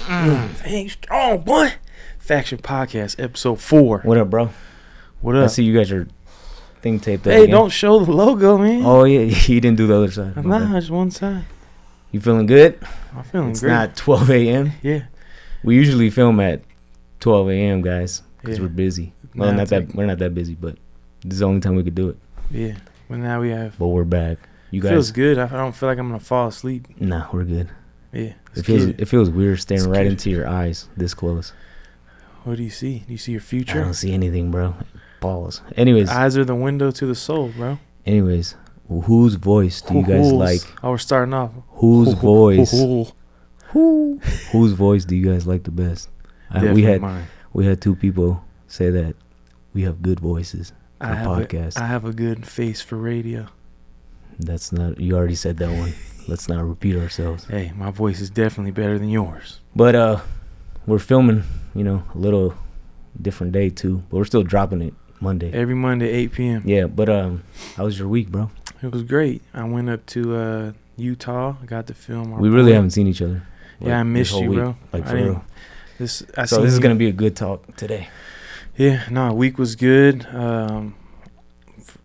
Dang strong, boy. Faction Podcast, episode 4. What up, bro? What up? I see you got your thing taped up. Hey, again. don't show the logo, man. Oh, yeah. You didn't do the other side. Nah, just one side. You feeling good? I'm feeling It's great. not 12 a.m. Yeah. We usually film at 12 a.m., guys, because Yeah. we're busy. Well, Nah, we're not that busy, but this is the only time we could do it. Yeah. But now we have. But we're back. You guys. Feels good. I don't feel like I'm going to fall asleep. Nah, we're good. Yeah. It feels weird staring It's right good. into your eyes this close. What do you see? Do you see your I future? don't see anything, bro. Balls. Anyways, Eyes are the window to the soul, bro. whose voice do you guys like? Oh, we're starting off. Whose voice? Who? Whose voice do you guys like the best? Mine. We had two people say that we have good voices for I podcast. have a good face for radio. That's not. You already said that one. Let's not repeat ourselves. Hey, my voice is definitely better than yours. But we're filming. A little different day too. But we're still dropping it Monday. Every Monday, 8 p.m. Yeah. But how was your week, bro? It was great. I went up to Utah. I got to film. We really haven't seen each other. Yeah, I missed you, bro. Like for real. This is gonna be a good talk today. Yeah, no, week was good.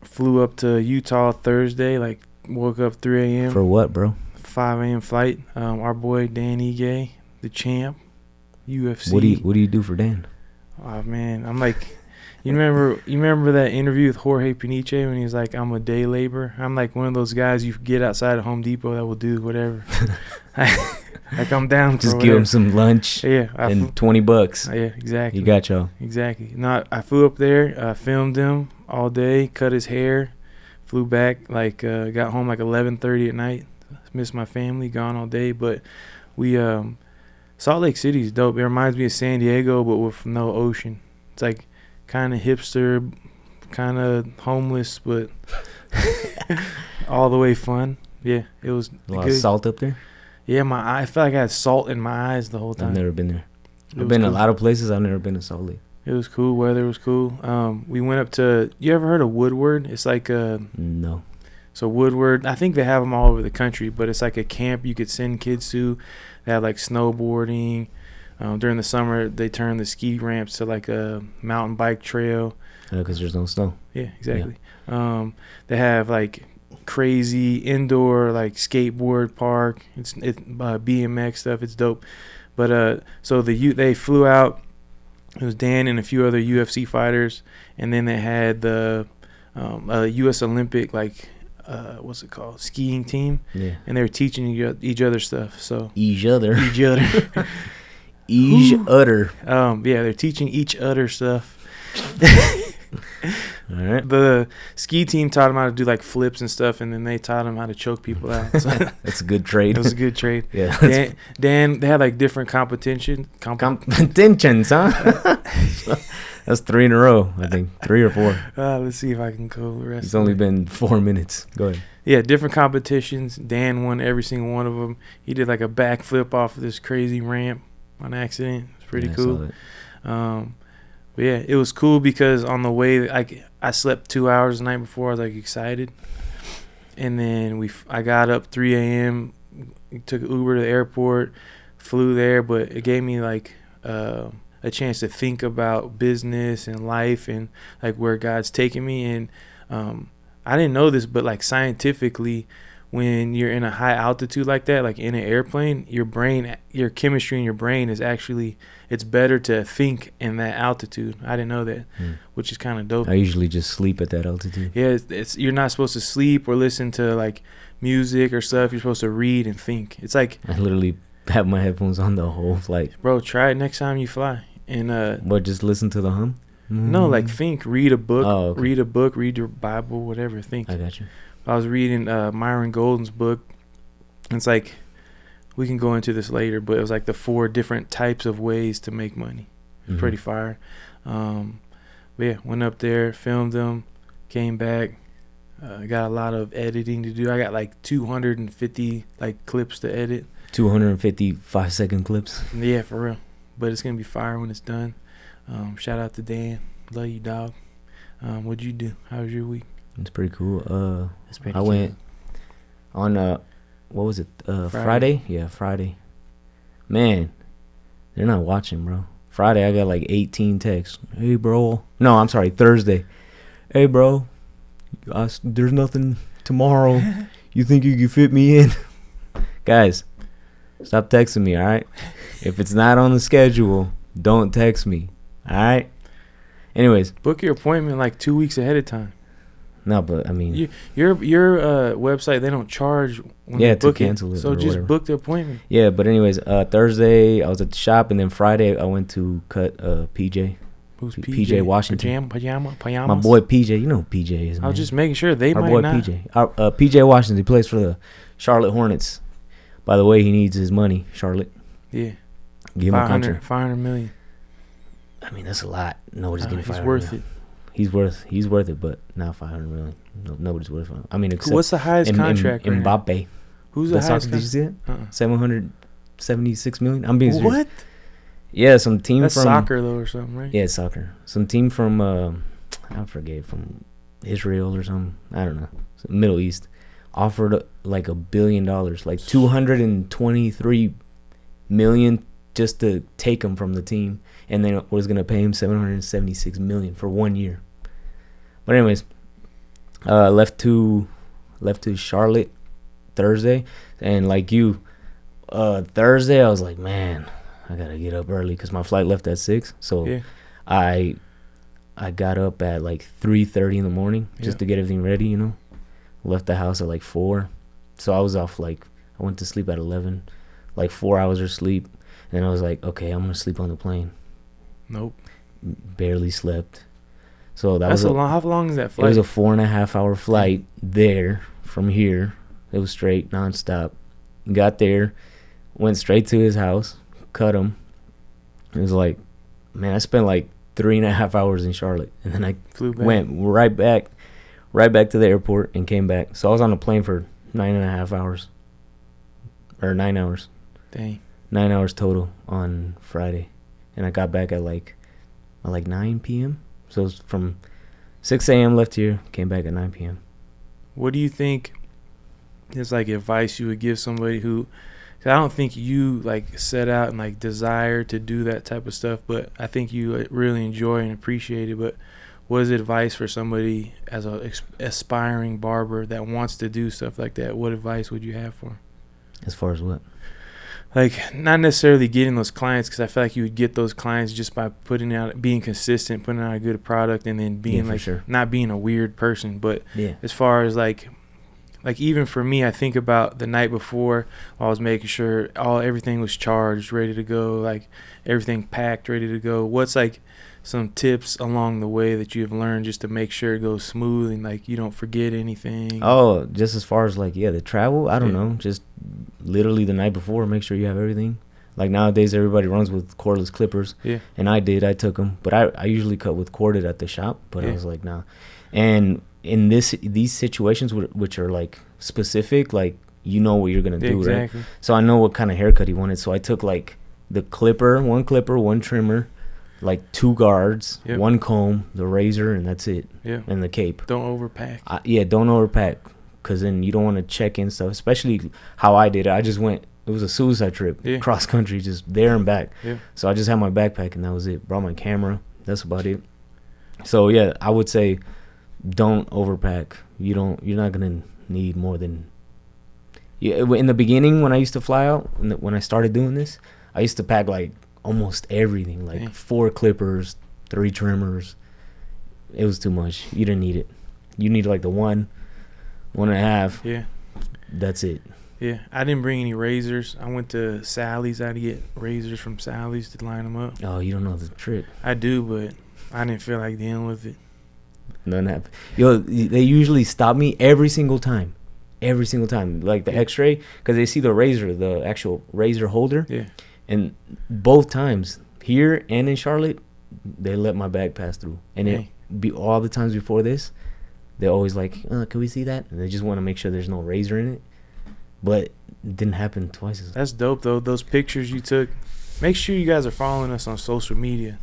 Flew up to Utah Thursday. Like woke up 3 a.m. For what, bro? 5 a.m. flight. Our boy Dan Ige, the champ, UFC. What do you do for Dan? Oh man, I'm like, you remember that interview with Jorge Peniche when he was like, I'm a day laborer. I'm like one of those guys you get outside of Home Depot that will do whatever. Like I'm down. Just for give whatever. him some lunch. Yeah, and $20. Yeah, exactly. You got y'all. Exactly. No, I flew up there, filmed him all day, cut his hair, flew back, got home like 11:30 at night. Missed my family, gone all day. But we, Salt Lake City is dope. It reminds me of San Diego, but with no ocean. It's like kind of hipster, kind of homeless, but all the way fun. Yeah, it was A lot good. of salt up there? Yeah, I felt like I had salt in my eyes the whole time. I've never been there. It I've been was a lot of places. I've never been to Salt Lake. It was cool. Weather was cool. We went up to. You ever heard of Woodward? It's like a. No. So Woodward, I think they have them all over the country, but it's like a camp you could send kids to. They have like snowboarding. During the summer, they turn the ski ramps to like a mountain bike trail. Because there's no snow. Yeah, exactly. Yeah. They have like crazy indoor like skateboard park. It's BMX stuff. It's dope. But so they flew out. It was Dan and a few other UFC fighters, and then they had the U.S. Olympic what's it called, skiing team. Yeah. And they were teaching each other stuff. So each other. Each other. Yeah, they're teaching each other stuff. All right. The ski team taught them how to do like flips and stuff, and then they taught them how to choke people out. So that's a good trade. it was a good trade. Yeah. Dan, they had like different competitions, huh? That's 3 in a row, I think. 3 or 4. Let's see if I can go the rest. It's only been 4 minutes. Go ahead. Yeah, different competitions. Dan won every single one of them. He did like a backflip off of this crazy ramp on accident. It's pretty cool. But yeah, it was cool because on the way, I slept 2 hours the night before. I was like excited, and then I got up 3 a.m. Took an Uber to the airport, flew there, but it gave me like a chance to think about business and life and like where God's taking me. And I didn't know this, but like scientifically, when you're in a high altitude like that, like in an airplane, your chemistry in your brain is actually, it's better to think in that altitude. I didn't know that, which is kind of dope. I usually just sleep at that altitude. Yeah, it's you're not supposed to sleep or listen to like music or stuff. You're supposed to read and think. It's like I literally have my headphones on the whole flight. Bro, try it next time you fly. And just listen to the hum? No, like think, read a book, okay. read your Bible, whatever. Think. I got you. I was reading Myron Golden's book. It's like, we can go into this later, but it was like the 4 different types of ways to make money. It's pretty fire. But yeah, went up there, filmed them, came back. Got a lot of editing to do. I got like 250 like clips to edit. 250 5-second clips. Yeah, for real. But it's gonna be fire when it's done. Shout out to Dan. Love you, dog. What'd you do? How was your week? It's pretty cool. It's pretty I went on what was it? Friday? Yeah, Friday. Man, They're not watching, bro. Friday, I got like 18 texts. Hey, bro. No, I'm sorry, Thursday. Hey, bro. There's nothing tomorrow. You think you can fit me in? Guys, stop texting me, all right? If it's not on the schedule, don't text me, all right? Anyways. Book your appointment like 2 weeks ahead of time. No, but I mean, your website, they don't charge when you book cancel it. So just whatever. Book the appointment. Yeah, but anyways, Thursday I was at the shop, and then Friday I went to cut PJ. Who's PJ Washington? Pajamas. My boy PJ. You know who PJ is, man. I was just making sure they Our might boy not. PJ. PJ Washington. He plays for the Charlotte Hornets. By the way, he needs his money, Charlotte. Yeah. Give him a contract. $500 million. I mean, that's a lot. Nobody's getting $500 million. He's worth it. He's worth it, but not $500 million. No, nobody's worth it. I mean, except what's the highest contract? Mbappe. Who's the highest? Did you see it? $776 million. I'm being serious. What? Yeah, some team That's from soccer though, or something, right? Yeah, it's soccer. Some team from I forget, from Israel or something. I don't know. Middle East offered like $1 billion, like 223 million just to take him from the team, and then was gonna pay him 776 million for 1 year. But anyways, left to Charlotte Thursday, and like you, Thursday I was like, man, I gotta get up early because my flight left at 6. So yeah. I got up at like 3:30 in the morning just to get everything ready. You know, left the house at like 4, so I was off. Like I went to sleep at 11, like 4 hours of sleep, and I was like, okay, I'm gonna sleep on the plane. Nope. Barely slept. So that's a long. How long is that flight? It was a 4.5 hour flight there from here. It was straight nonstop. Got there, went straight to his house, cut him. It was like, man, I spent like 3.5 hours in Charlotte, and then I went right back to the airport and came back. So I was on a plane for 9.5 hours, or 9 hours. Dang. 9 hours total on Friday, and I got back at like 9 p.m. So it was from 6 a.m. left here, came back at 9 p.m. What do you think is like advice you would give somebody who, cause I don't think you like set out and like desire to do that type of stuff, but I think you really enjoy and appreciate it. But what is advice for somebody as a aspiring barber that wants to do stuff like that? What advice would you have for them? As far as what? Like, not necessarily getting those clients, because I feel like you would get those clients just by being consistent, putting out a good product, and then being not being a weird person. But as far as like even for me, I think about the night before, I was making sure everything was charged, ready to go, like everything packed, ready to go. What's like some tips along the way that you've learned just to make sure it goes smooth and like you don't forget anything? Oh, just as far as like the travel, I don't know, just literally the night before, make sure you have everything. Like nowadays everybody runs with cordless clippers, and I took them, but I usually cut with corded at the shop, but I was like, nah. And in these situations which are like specific, like you know what you're gonna do, right? So I know what kind of haircut he wanted, so I took like the one clipper, one trimmer, like 2 guards, 1 comb, the razor, and that's it. And the cape. Don't overpack. Don't overpack, because then you don't want to check in stuff, especially how I did it. I just went, it was a suicide trip, cross country, just there and back. So I just had my backpack and that was it. Brought my camera, that's about it. So I would say don't overpack. You're not gonna need more than in the beginning when I used to fly out, when I started doing this, I used to pack like almost everything, like 4 clippers, 3 trimmers. It was too much. You didn't need it. You need like the 1.5. That's it. I didn't bring any razors. I went to Sally's. I had to get razors from Sally's to line them up. Oh, you don't know the trick. I do, but I didn't feel like dealing with it. None happened. Yo, they usually stop me every single time. Like the x-ray, because they see the razor, the actual razor holder. And both times, here and in Charlotte, they let my bag pass through. And all the times before this, they're always like, can we see that? And they just want to make sure there's no razor in it. But it didn't happen twice. That's dope, though. Those pictures you took. Make sure you guys are following us on social media.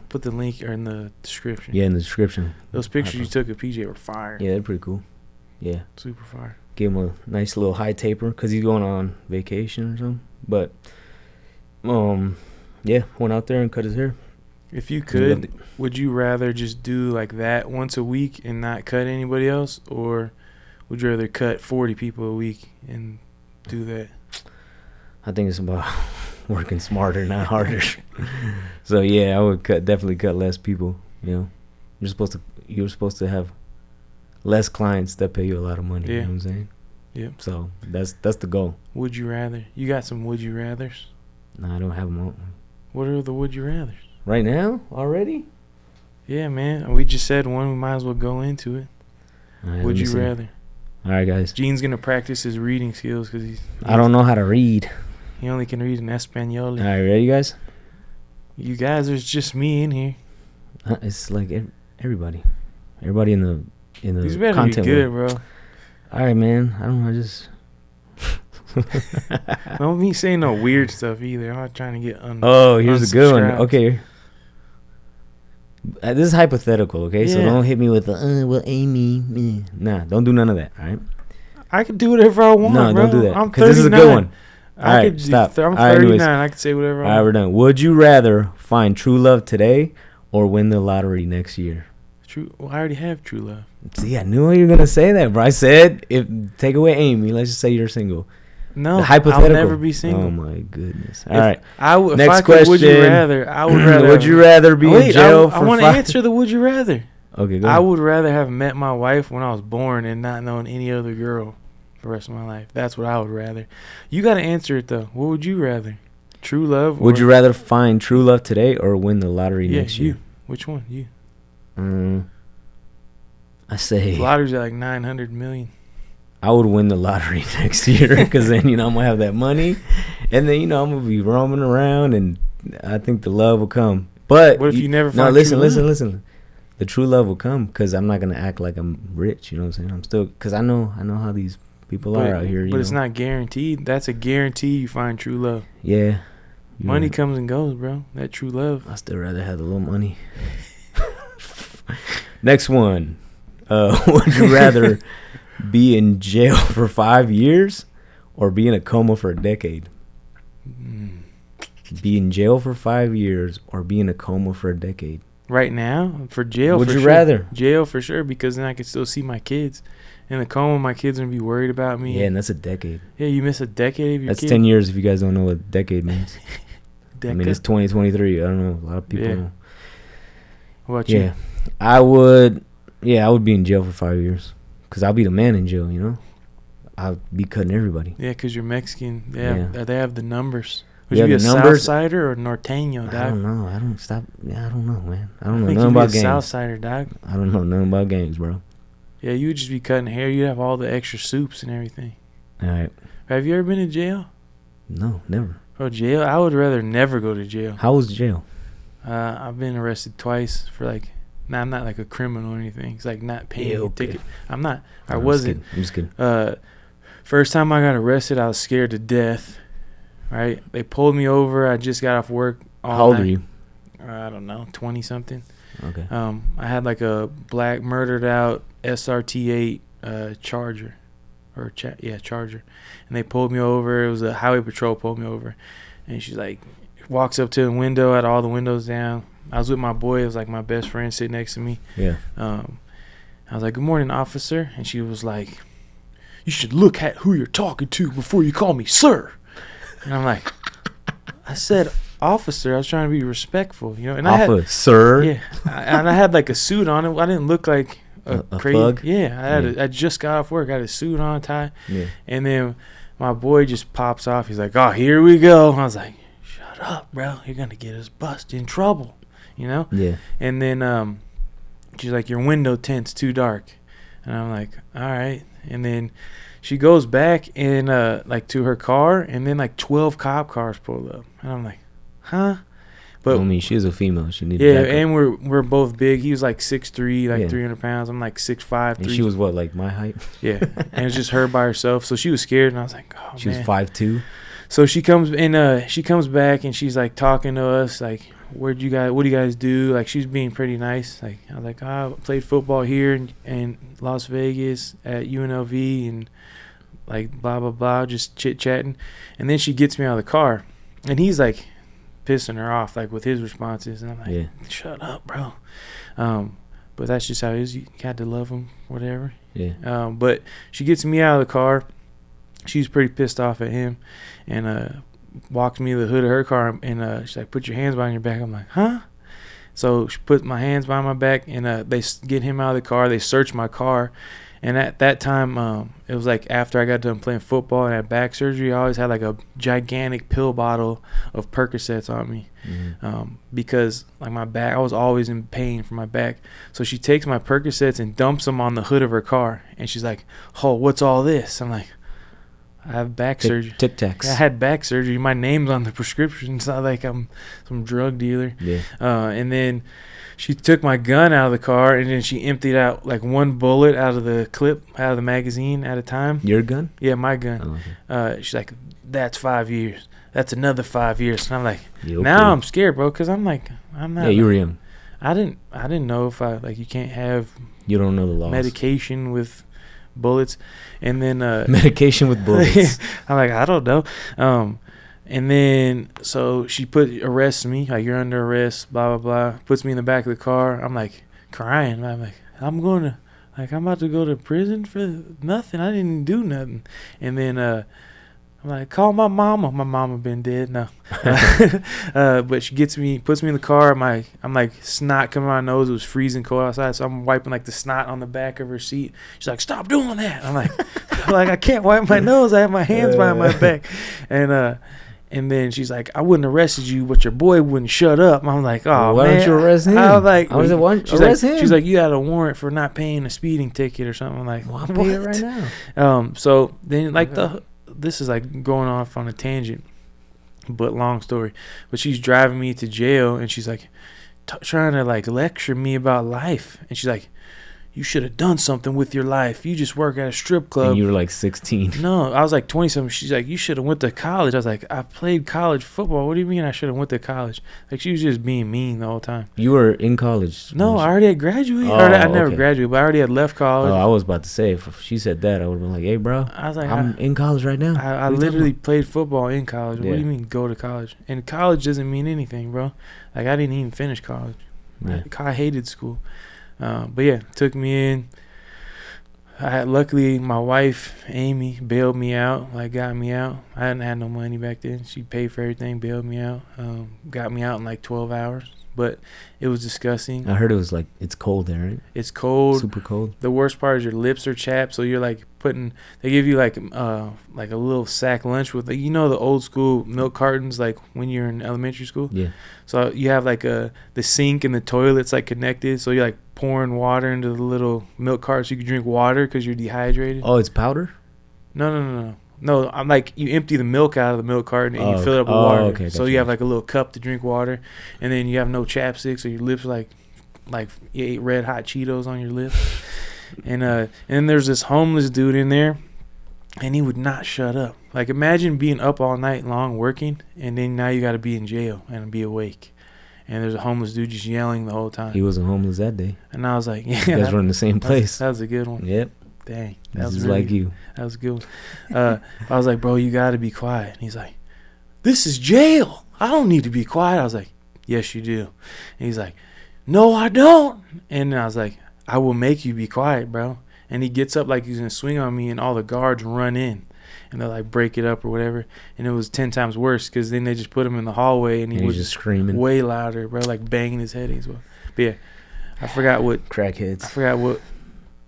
Put the link in the description. In the description. Those pictures you took of PJ were fire. Yeah, they're pretty cool. Super fire. Gave him a nice little high taper because he's going on vacation or something. But Yeah, went out there and cut his hair. If you could, would you rather just do like that once a week and not cut anybody else, or would you rather cut 40 people a week and do that? I think it's about working smarter, not harder. So yeah, I would definitely cut less people. You know, you're supposed to have less clients that pay you a lot of money. Yeah. You know what I'm saying? Yeah. So that's the goal. Would you rather? You got some would you rathers? No, I don't have them all. What are the would you rathers? Right now? Already? Yeah, man. We just said one. We might as well go into it. Right, would you rather? All right, guys. Gene's gonna practice his reading skills because I don't know how to read. He only can read in Espanol. All right, ready, guys? You guys, there's just me in here. It's like everybody in the These better content be good, world. bro. All right, man. I don't know. Just don't me say no weird stuff either. I'm not trying to get here's a good one. Okay. This is hypothetical, okay? Yeah. So don't hit me with the well, Amy. Meh. Nah, don't do none of that. All right. I can do whatever I want. No, bro. don't do that. I'm 'Cause this is a good one. All right, stop. I'm All right, 39. anyways. I can say whatever I want. All right, we're done. Would you rather find true love today or win the lottery next year? True. Well, I already have true love. See, I knew you were gonna say that, bro. I said if take away Amy, let's just say you're single. No, The hypothetical. I'll never be single. Oh my goodness. All right. Next Next question. question. Would you rather? I would rather. Would you rather be in jail for I want to 5? answer the would you rather. Okay, go I ahead. would rather have met my wife when I was born and not known any other girl for the rest of my life. That's what I would rather. You got to answer it though. What would you rather? True love? Would you rather find true love today or win the lottery next year? You. Which one? You. I say The lottery's at like 900 million. I would win the lottery next year because then I'm gonna have that money, and then I'm gonna be roaming around, and I think the love will come. But what if you never No, find listen. The true love will come because I'm not gonna act like I'm rich. You know what I'm saying? I'm still because I know how these people are out here. But it's not guaranteed. That's a guarantee you find true love. Yeah. Money comes and goes, bro. That true love. I still rather have the little money. Next one. Would you rather be in jail for 5 years or be in a coma for a decade? Be in jail for 5 years or be in a coma for a decade? Right now, for jail. Would for you sure. rather? Jail for sure, because then I could still see my kids. In the coma, my kids are gonna be worried about me. Yeah, and that's a decade. Yeah, you miss a decade of your That's kid. 10 years if you guys don't know what decade means. I mean, it's 2023. I don't know. A lot of people know. What about you? Yeah. I would be in jail for 5 years because I'll be the man in jail, I'll be cutting everybody. Yeah, because you're Mexican. Yeah. They have the numbers. Would Yeah, you be the a numbers- Southsider or a Norteño, dog? I don't know. I don't stop. Yeah, I don't know, man. I don't know think nothing you'd about be a gangs. Southsider, dog. I don't know nothing about gangs, bro. Yeah, you would just be cutting hair. You'd have all the extra soups and everything. All right. Have you ever been in jail? No, never. Bro, jail? I would rather never go to jail. How was jail? I've been arrested twice for I'm not like a criminal or anything. It's like not paying a ticket. I'm not. I wasn't. I'm just kidding. First time I got arrested, I was scared to death. Right? They pulled me over. I just got off work. How old are you? I don't know, 20 something. Okay. I had like a black murdered out SRT8 Charger, Charger, and they pulled me over. It was a highway patrol pulled me over, and she's like, walks up to the window, had all the windows down. I was with my boy. It was like my best friend sitting next to me. Yeah. I was like, "Good morning, officer," and she was like, "You should look at who you're talking to before you call me sir." And I'm like, I said, "Officer." I was trying to be respectful, And sir. Yeah, and I had like a suit on it. I didn't look like a crazy thug? Yeah, I just got off work. I had a suit on, tie. Yeah. And then my boy just pops off. He's like, "Oh, here we go." I was like, "Shut up, bro. You're gonna get us busted in trouble." Yeah. And then she's like, "Your window tint's too dark." And I'm like, "All right." And then she goes back and to her car, and then 12 cop cars pull up. And I'm like, "Huh?" But I mean, she's a female. She needed yeah, backup. and we're both big. He was like 6'3", Yeah. 300 pounds. I'm like 6'5", And she was what, like my height? Yeah, and it was just her by herself. So she was scared, and I was like, "Oh, She man." was 5'2". So she comes back, and she's like talking to us, like, what do you guys do? Like, she's being pretty nice. Like, I was like, "I played football here in Las Vegas at UNLV," and like blah blah blah, just chit chatting. And then she gets me out of the car, and he's like pissing her off like with his responses, and I'm like, shut up, bro. But that's just how it is. You got to love him, whatever. Yeah. But she gets me out of the car. She's pretty pissed off at him, and walks me to the hood of her car, and she's like, put your hands behind your back. I'm like, huh? So she put my hands behind my back, and they get him out of the car. They search my car. And at that time, it was like after I got done playing football and had back surgery, I always had like a gigantic pill bottle of Percocets on me, because like my back, I was always in pain for my back. So she takes my Percocets and dumps them on the hood of her car, and she's like, "Oh, what's all this?" I'm like, "I have back surgery." Tic Tacs. I had back surgery. My name's on the prescription. It's not like I'm some drug dealer. Yeah. And then she took my gun out of the car, and then she emptied out like one bullet out of the clip, out of the magazine at a time. Your gun? Yeah, my gun. Oh, okay. She's like, that's 5 years. That's another 5 years. And I'm like, now I'm scared, bro, because I'm like, I'm not. Yeah, you were young. I didn't know if you can't have. You don't know the laws. Medication with bullets, and then medication with bullets. I'm like, I don't know. And then so she arrests me, like, you're under arrest, blah blah blah. Puts me in the back of the car. I'm like crying. I'm like, I'm about to go to prison for nothing. I didn't do nothing. And then I'm like, call my mama. My mama been dead now. But she puts me in the car. I'm like snot coming out my nose. It was freezing cold outside, so I'm wiping like the snot on the back of her seat. She's like, stop doing that. I'm like, I can't wipe my nose. I have my hands behind my back. And then she's like, I wouldn't arrested you, but your boy wouldn't shut up. I'm like, oh, why man. don't you arrest him? I was like, arrest him. She's like, you got a warrant for not paying a speeding ticket or something. I'm like, well, I'll pay it right now. So then like this is like going off on a tangent, but long story. But she's driving me to jail, and she's like trying to like lecture me about life. And she's like, you should have done something with your life. You just work at a strip club. And you were like 16. No, I was like 20-something. She's like, you should have went to college. I was like, I played college football. What do you mean I should have went to college? Like, she was just being mean the whole time. You were in college? No, I already had graduated. Oh, I never graduated, but I already had left college. Oh, I was about to say, if she said that, I would have been like, hey, bro, I was like, I'm in college right now. I literally played football in college. Yeah. What do you mean go to college? And college doesn't mean anything, bro. Like, I didn't even finish college. Yeah. I hated school. But yeah, took me in. Luckily, my wife, Amy, bailed me out, like got me out. I hadn't had no money back then. She paid for everything, bailed me out, got me out in like 12 hours. But it was disgusting. I heard it was like, it's cold there, right? It's cold. Super cold. The worst part is your lips are chapped, so you're like they give you like a little sack lunch with, like, you know, the old school milk cartons, like when you're in elementary school. Yeah. So you have like the sink and the toilet's like connected, so you're like pouring water into the little milk cart so you can drink water because you're dehydrated. Oh, it's powder? No, I'm like, you empty the milk out of the milk carton and you fill it up with water. Okay, so you have like a little cup to drink water, and then you have no chapstick, so your lips like you ate red hot Cheetos on your lips. And then there's this homeless dude in there, and he would not shut up. Like, imagine being up all night long working, and then now you got to be in jail and be awake. And there's a homeless dude just yelling the whole time. He wasn't homeless that day. And I was like, yeah. You guys were in the same place. That was a good one. Yep. Dang. That was really, like you. That was a good one. I was like, bro, you got to be quiet. And he's like, this is jail. I don't need to be quiet. I was like, yes, you do. And he's like, no, I don't. And I was like, I will make you be quiet, bro. And he gets up like he's going to swing on me, and all the guards run in. And they'll like break it up or whatever. And it was 10 times worse because then they just put him in the hallway, and he was just screaming way louder, bro, like banging his head as well. But yeah, I forgot what crackheads. I forgot what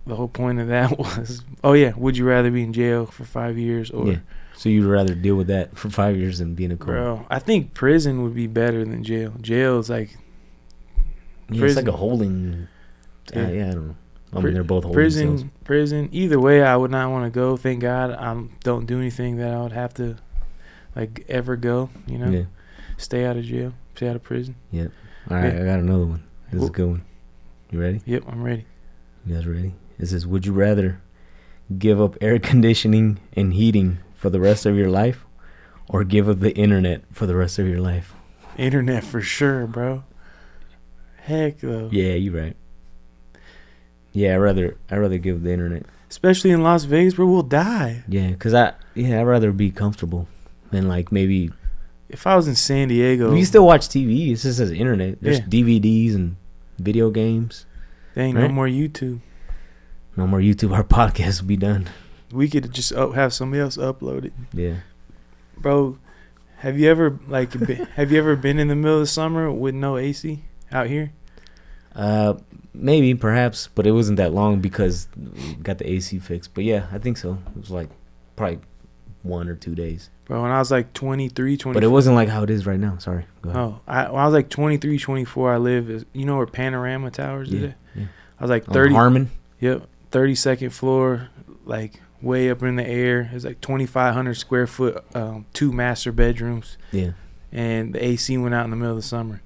the whole point of that was. Oh yeah, would you rather be in jail for 5 years or? Yeah. So you'd rather deal with that for 5 years than being a coma? Bro, I think prison would be better than jail. Jail is like. Yeah, it's like a holding. Yeah, I don't know. I mean, they're both holding cells. Prison. Either way, I would not want to go. Thank God I don't do anything that I would have to, like, ever go. You know, yeah. Stay out of jail, stay out of prison. Yep. All right, I got another one. This is a good one. You ready? Yep, I'm ready. You guys ready? It says, would you rather give up air conditioning and heating for the rest of your life, or give up the internet for the rest of your life? Internet for sure, bro. Heck though. Yeah, you're right. Yeah, I'd rather give the internet. Especially in Las Vegas, bro, we'll die. Yeah, cause I'd rather be comfortable than like maybe if I was in San Diego, you still watch TV. It's just as internet. There's DVDs and video games. There ain't no more YouTube. No more YouTube. Our podcast will be done. We could just have somebody else upload it. Yeah, bro. Have you ever been in the middle of the summer with no AC out here? Maybe, perhaps, but it wasn't that long because we got the AC fixed. But yeah, I think so. It was like probably 1 or 2 days. Bro, when I was like 23, 24. But it wasn't like how it is right now. Sorry. Go ahead. Oh, when I was like 23, 24, I live. You know where Panorama Towers is? Yeah. I was like 30. Harmon? Yep. 32nd floor, like way up in the air. It's like 2,500 square foot, 2 master bedrooms. Yeah. And the AC went out in the middle of the summer.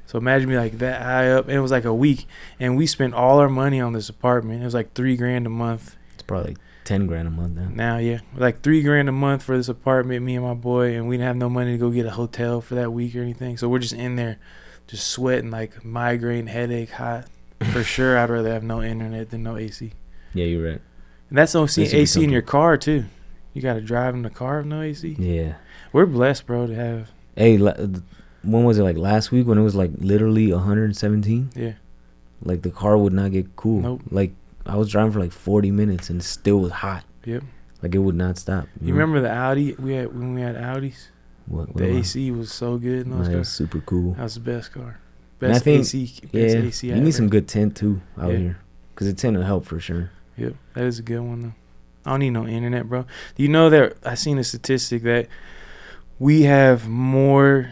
So imagine me like that high up. It was like a week. And we spent all our money on this apartment. It was like $3,000 a month. It's probably like 10 grand a month now. Now, yeah. Like $3,000 a month for this apartment, me and my boy. And we didn't have no money to go get a hotel for that week or anything. So we're just in there just sweating like migraine, headache, hot. For sure, I'd rather have no internet than no AC. Yeah, you're right. And that's no AC in your car, too. You got to drive in the car with no AC? Yeah. We're blessed, bro, to have. Hey, when was it? Like last week when it was like literally 117? Yeah. Like the car would not get cool. Nope. Like I was driving for like 40 minutes and it still was hot. Yep. Like it would not stop. You remember the Audi when we had Audis? What the AC was so good in those cars. That was super cool. That was the best car. Best AC. Best AC you need some good tint too out here. Because the tint will help for sure. Yep. That is a good one though. I don't need no internet, bro. Do you know that I seen a statistic that we have more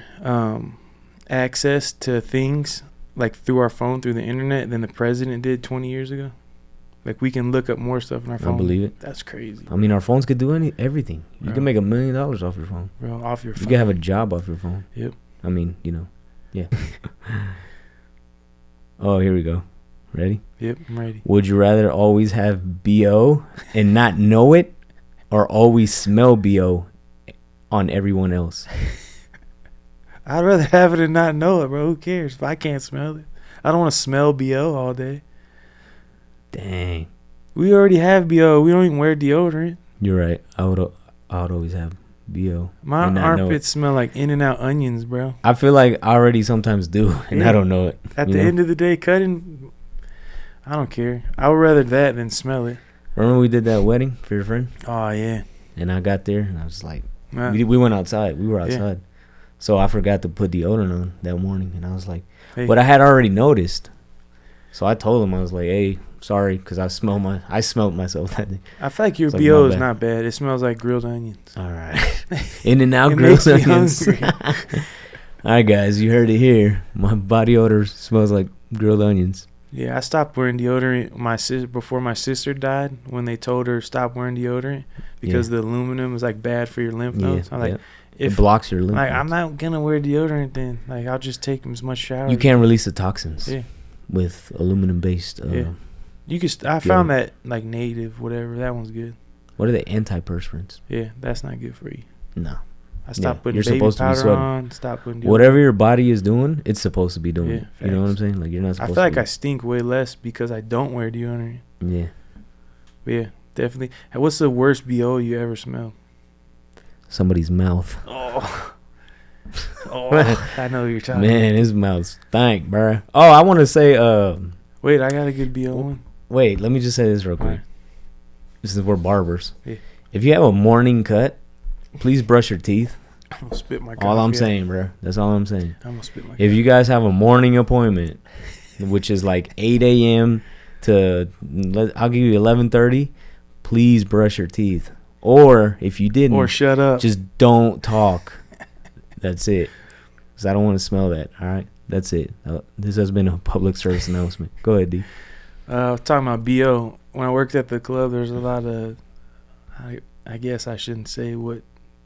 access to things like through our phone, through the internet, than the president did 20 years ago? Like we can look up more stuff on our phone. I believe it. That's crazy. I mean, our phones could do everything. You Bro. can make $1 million off your phone. Bro, off your phone. You can have a job off your phone. Yep. I mean, yeah. Oh, here we go. Ready? Yep, I'm ready. Would you rather always have BO and not know it, or always smell BO on everyone else? I'd rather have it and not know it, bro. Who cares if I can't smell it? I don't want to smell BO all day. Dang. We already have BO. We don't even wear deodorant. You're right. I would always have BO. My armpits smell like In-N-Out onions, bro. I feel like I already sometimes do, and I don't know it. At the end of the day, cutting, I don't care. I would rather that than smell it. Remember we did that wedding for your friend? Oh, yeah. And I got there, and I was like, we went outside. We were outside. Yeah. So I forgot to put deodorant on that morning, and I was like, but I had already noticed. So I told him, I was like, hey, sorry, because I smelled myself that day. I feel like your BO is not bad. It smells like grilled onions. All right. In-N-Out grilled onions. All right, guys, you heard it here. My body odor smells like grilled onions. Yeah, I stopped wearing deodorant before my sister died, when they told her stop wearing deodorant because the aluminum is like bad for your lymph nodes. I'm like, it blocks your lymph nodes. I'm not gonna wear deodorant then. Like, I'll just take as much shower. You can't release the toxins with aluminum based. You could. I found that like native, whatever. That one's good. What are they? Antiperspirants. Yeah, that's not good for you. No. I stopped putting baby powder on. Stop putting deodorant. Whatever your body is doing, it's supposed to be doing. Yeah, you know what I'm saying? Like you're not supposed. I feel like I stink way less because I don't wear deodorant. Yeah. But yeah, definitely. What's the worst BO you ever smelled? Somebody's mouth. Oh. I know what you're talking. Man, his mouth stank, bro. Oh, I want to say. Wait, I got a good BO one. Wait, let me just say this real quick. Right. This is we're barbers. Yeah. If you have a morning cut, please brush your teeth. I'm gonna spit my all I'm saying, bro. That's all I'm saying. I'm gonna spit my if you guys have a morning appointment, which is like 8 a.m. to, I'll give you 11:30, please brush your teeth. Or if you didn't, or shut up. Just don't talk. That's it. Because I don't want to smell that. All right? That's it. This has been a public service announcement. Go ahead, D. Talking about BO, when I worked at the club, there's a lot of, I guess I shouldn't say what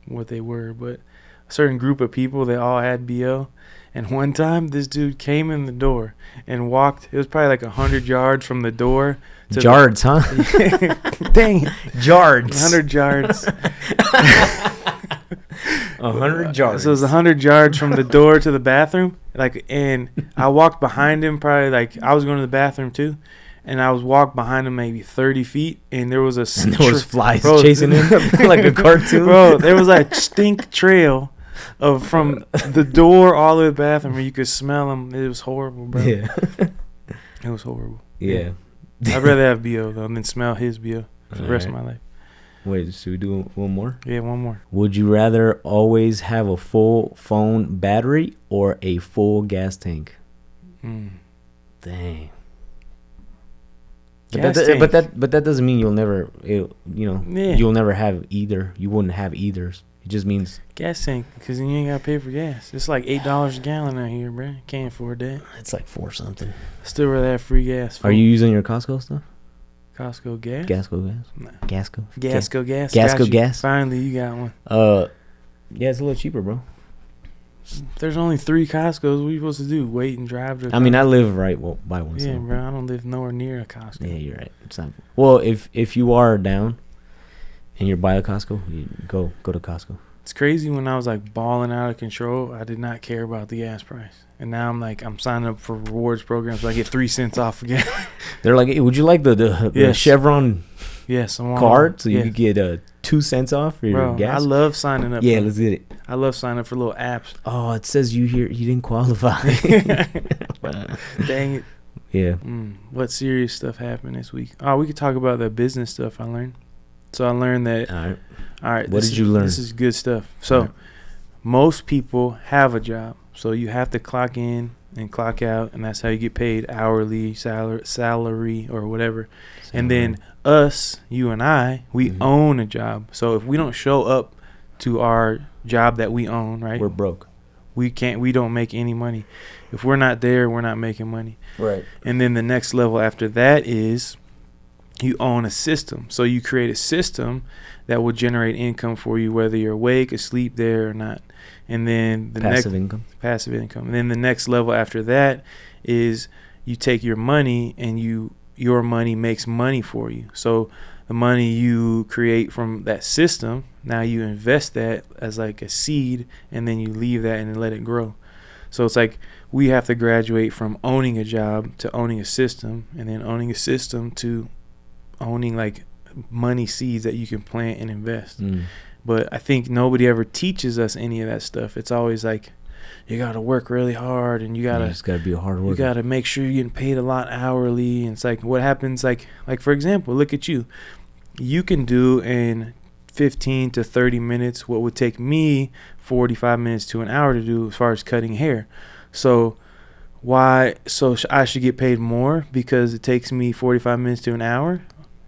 they were, but a certain group of people, they all had BO. And one time, this dude came in the door and walked. It was probably like 100 yards from the door. Yards, huh? Dang it. Yards. 100 yards. 100 yards. So it was 100 yards from the door to the bathroom. And I walked behind him probably I was going to the bathroom too. And I was walked behind him maybe 30 feet. And there was flies chasing him like a cartoon. Bro, there was a stink trail from the door all the way to the bathroom where you could smell them. It was horrible, bro. Yeah. It was horrible. Yeah. I'd rather have BO though than smell his BO for the rest of my life. Wait, should we do one more? Yeah, one more. Would you rather always have a full phone battery or a full gas tank? Dang. But that doesn't mean you'll never, you'll never have either. You wouldn't have either. It just means gas tank, because then you ain't gotta pay for gas. It's like $8 a gallon out here, bro. Can't afford that. It's like $4 something. Still rather have free gas. Are you using your Costco stuff? Costco gas? Gasco gas? No. Gasco? Gasco gas? Gasco gas? Finally, you got one. Yeah, it's a little cheaper, bro. There's only 3 Costcos. What are you supposed to do? Wait and drive to? I mean, I live right by one. Yeah, so. bro. I don't live nowhere near a Costco. Yeah, you're right. It's not. Well, if you are down and you're by a Costco, you go to Costco. It's crazy. When I was like balling out of control, I did not care about the gas price. And now I'm signing up for rewards programs so I get 3 cents off again. They're like, hey, would you like the Yes. Chevron card so you could get 2 cents off for your gas? I love signing up. Yeah, let's get it. I love signing up for little apps. Oh, it says you didn't qualify. Dang it. Yeah. What serious stuff happened this week? Oh, we could talk about the business stuff I learned. So I learned that. All right. What did you learn? This is good stuff. So most people have a job. So you have to clock in and clock out, and that's how you get paid, hourly, salary or whatever. And then us, you and I, we own a job. So if we don't show up to our job that we own, right? We're broke. We don't make any money. If we're not there, we're not making money. Right. And then the next level after that is you own a system. So you create a system that will generate income for you, whether you're awake, asleep there or not. And then passive income. And then the next level after that is you take your money and your money makes money for you. So the money you create from that system, now you invest that as like a seed, and then you leave that and let it grow. So it's like we have to graduate from owning a job to owning a system, and then owning a system to owning like money seeds that you can plant and invest. But I think nobody ever teaches us any of that stuff. It's always like you got to work really hard, and you just got to be a hard worker. You got to make sure you're getting paid a lot hourly. And it's like what happens, like for example, look at you. You can do in 15 to 30 minutes what would take me 45 minutes to an hour to do as far as cutting hair. So I should get paid more because it takes me 45 minutes to an hour?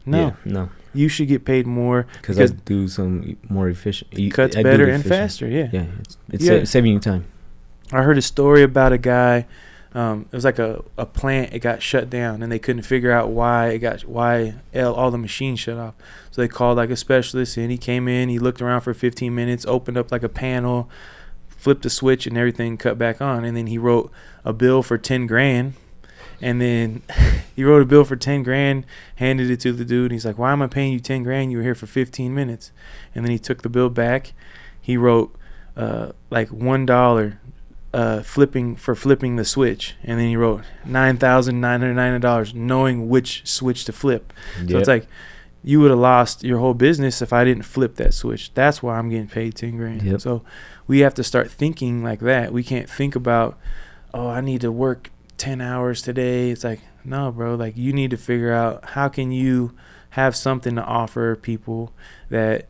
No. Yeah, no. You should get paid more because I do some more efficient. Cuts better and faster, yeah. Yeah, it's saving you time. I heard a story about a guy. It was like a plant. It got shut down, and they couldn't figure out why all the machines shut off. So they called like a specialist, and he came in. He looked around for 15 minutes, opened up like a panel, flipped a switch, and everything cut back on. And then he wrote a bill for $10,000. And then he wrote a bill for $10,000, handed it to the dude. And he's like, "Why am I paying you $10,000? You were here for 15 minutes." And then he took the bill back. He wrote like $1 flipping the switch, and then he wrote $9,990, knowing which switch to flip. Yep. So it's like you would have lost your whole business if I didn't flip that switch. That's why I'm getting paid $10,000. Yep. So we have to start thinking like that. We can't think about, oh, I need to work 10 hours today. It's like, no, bro, like you need to figure out how can you have something to offer people that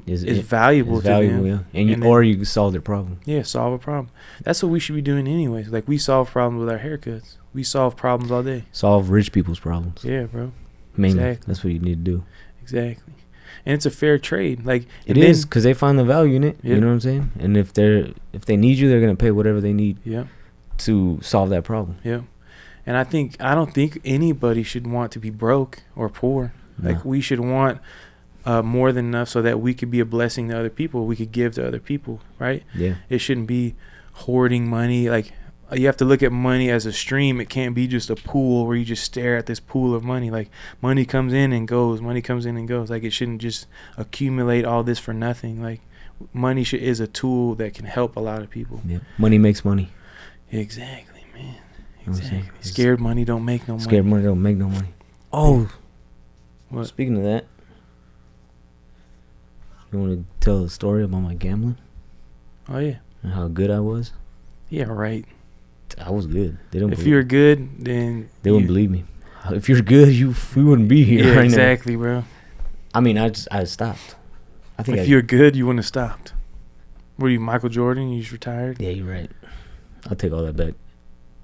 is valuable to them. Yeah. And you solve their problem. Yeah, solve a problem. That's what we should be doing anyways. Like we solve problems with our haircuts. We solve problems all day. Solve rich people's problems. Yeah, bro. Mainly. Exactly. That's what you need to do. Exactly. And it's a fair trade. Like it is, because they find the value in it. Yep. You know what I'm saying? And if they need you, they're gonna pay whatever they need. Yeah. To solve that problem. Yeah. And I don't think anybody should want to be broke or poor. No. Like we should want more than enough so that we could be a blessing to other people. We could give to other people, right? Yeah. It shouldn't be hoarding money. Like you have to look at money as a stream. It can't be just a pool where you just stare at this pool of money. Like money comes in and goes. Money comes in and goes. Like it shouldn't just accumulate all this for nothing. Like money is a tool that can help a lot of people. Yeah. Money makes money. Exactly, man. Exactly. Scared money don't make no money. Scared money don't make no money. Oh. What? Speaking of that, you want to tell a story about my gambling? Oh yeah. And how good I was. Yeah, right. I was good. They don't. If you're good, then they wouldn't believe me. If you're good, we wouldn't be here right exactly, now. bro. I mean, I stopped. I think if you're good, you wouldn't have stopped. Were you Michael Jordan? You just retired? Yeah, you're right. I'll take all that back.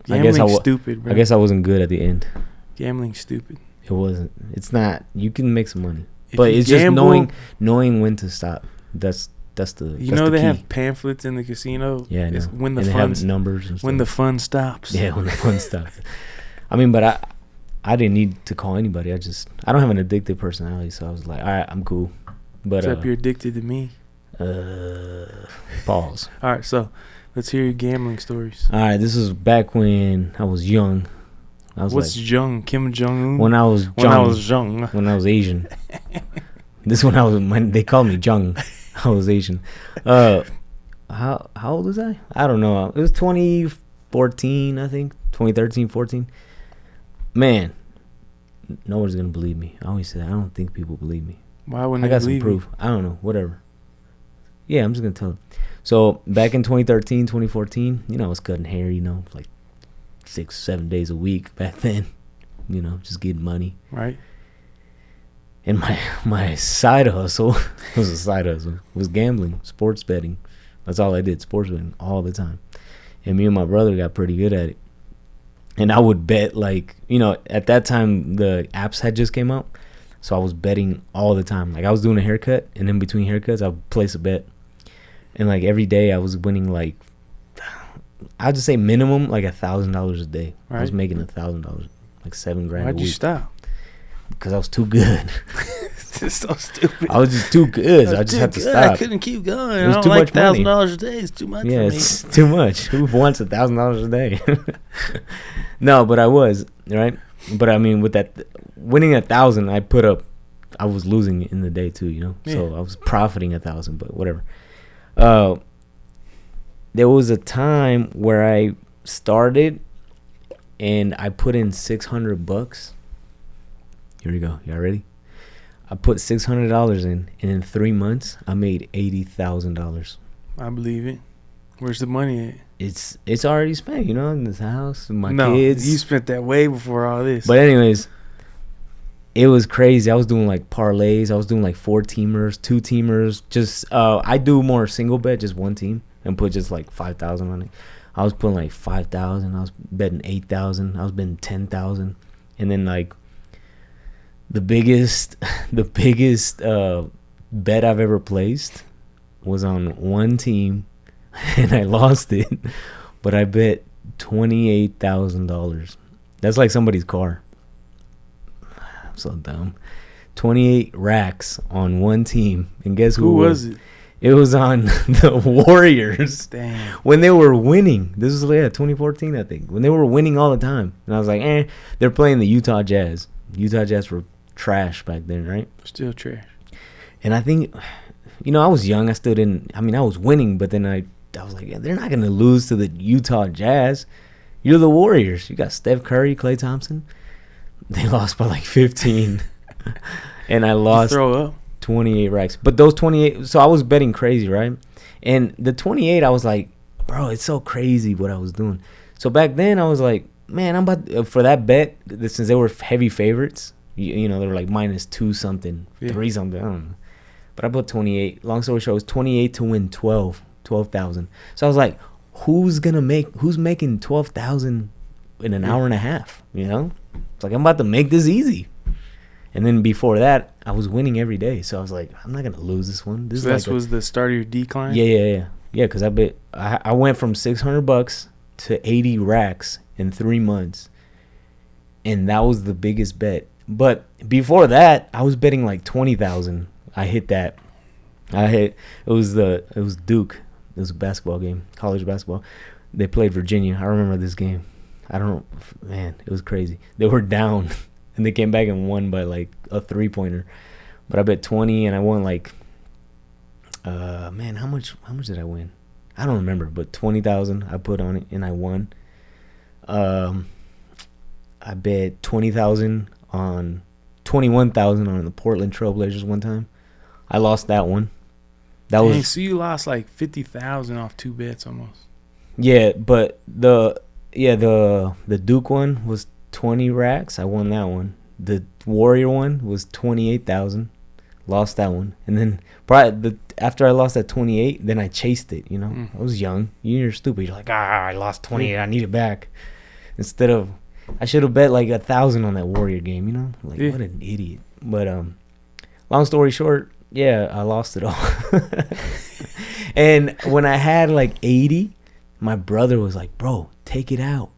Gambling's stupid, bro. I guess I wasn't good at the end. Gambling's stupid. It wasn't. It's not. You can make some money, but it's gamble, just knowing when to stop. That's the. You know they have pamphlets in the casino. Yeah, I know. When the and fun they have numbers and stuff. When the fun stops. Yeah, when the fun stops. I mean, but I didn't need to call anybody. I don't have an addictive personality, so I was like, all right, I'm cool. But except you're addicted to me. Pause. All right, so let's hear your gambling stories. All right, this was back when I was young. What's like, Jung? Kim Jong-un? When I was young. When I was Asian. This when I was when they called me Jung. I was Asian. How old was I? I don't know. It was 2014, I think. 2013, 14. Man, no one's gonna believe me. I always say that. I don't think people believe me. Why wouldn't I got some proof? I don't know. Whatever. Yeah, I'm just gonna tell them. So back in 2013, 2014, I was cutting hair. Like 6-7 days a week back then. Just getting money. Right. And my side hustle was gambling, sports betting. That's all I did, sports betting all the time. And me and my brother got pretty good at it. And I would bet at that time the apps had just came out. So I was betting all the time. Like I was doing a haircut, and in between haircuts I would place a bet. And like every day I was winning I'd just say minimum like $1,000 a day. Right. I was making $1,000, like $7,000 a week. Why'd you stop? Because I was too good. It's so stupid. I was just too good. I just had to stop. I couldn't keep going. It was too much money. $1,000 a day is too much for me. Yeah, it's too much. Who wants $1,000 a day? No, but I was, right? But I mean, with that winning 1,000, I was losing in the day too, Yeah. So I was profiting 1,000, but whatever. There was a time where I started and I put in $600. Here we go. Y'all ready? I put $600 in, and in 3 months, I made $80,000. I believe it. Where's the money at? It's already spent, in this house, and my kids. You spent that way before all this. But anyways, it was crazy. I was doing like parlays. I was doing like 4-teamers, 2-teamers. Just I do more single bet, just one team, and put just like 5,000 on it. I was putting like 5,000. I was betting 8,000. I was betting 10,000, and then like. The biggest bet I've ever placed was on one team, and I lost it, but I bet $28,000. That's like somebody's car. I'm so dumb. 28 racks on one team, and guess who was it? It was on the Warriors. Damn. When they were winning. This was 2014, I think. When they were winning all the time, and I was like, they're playing the Utah Jazz. Utah Jazz were trash back then, right? Still trash. And I think, I was young. I still didn't. I mean, I was winning, but then I was like, they're not gonna lose to the Utah Jazz. You're the Warriors. You got Steph Curry, Klay Thompson. They lost by like 15, and I lost. You throw up 28 racks. But those 28. So I was betting crazy, right? And the 28, I was like, bro, it's so crazy what I was doing. So back then, I was like, man, I'm about for that bet since they were heavy favorites. They were like -2 something, 3 something. I don't know. But I put 28. Long story short, it was 28 to win 12,000. So I was like, who's making 12,000 in an hour and a half? It's like I'm about to make this easy. And then before that, I was winning every day. So I was like, I'm not gonna lose this one. So this was the start of your decline. Yeah. Because I went from $600 to 80 racks in 3 months, and that was the biggest bet. But before that, I was betting like 20,000. I hit that. It was Duke. It was a basketball game, college basketball. They played Virginia. I remember this game. It was crazy. They were down, and they came back and won by like a 3-pointer. But I bet 20, and I won like, how much did I win? I don't remember, but 20,000 I put on it, and I won. I bet 20,000 on 21,000 on the Portland Trailblazers one time. I lost that one. Dang, so you lost like 50,000 off 2 bets almost. Yeah, but the Duke one was 20 racks. I won that one. The Warrior one was 28,000. Lost that one. And then after I lost that 28, then I chased it, you know. I was young. You're stupid. You're like, I lost 28. I need it back. Instead of, I should have bet like 1,000 on that Warrior game, you know. Like, what an idiot. But long story short, yeah, I lost it all. And when I had like 80, my brother was like, bro, take it out.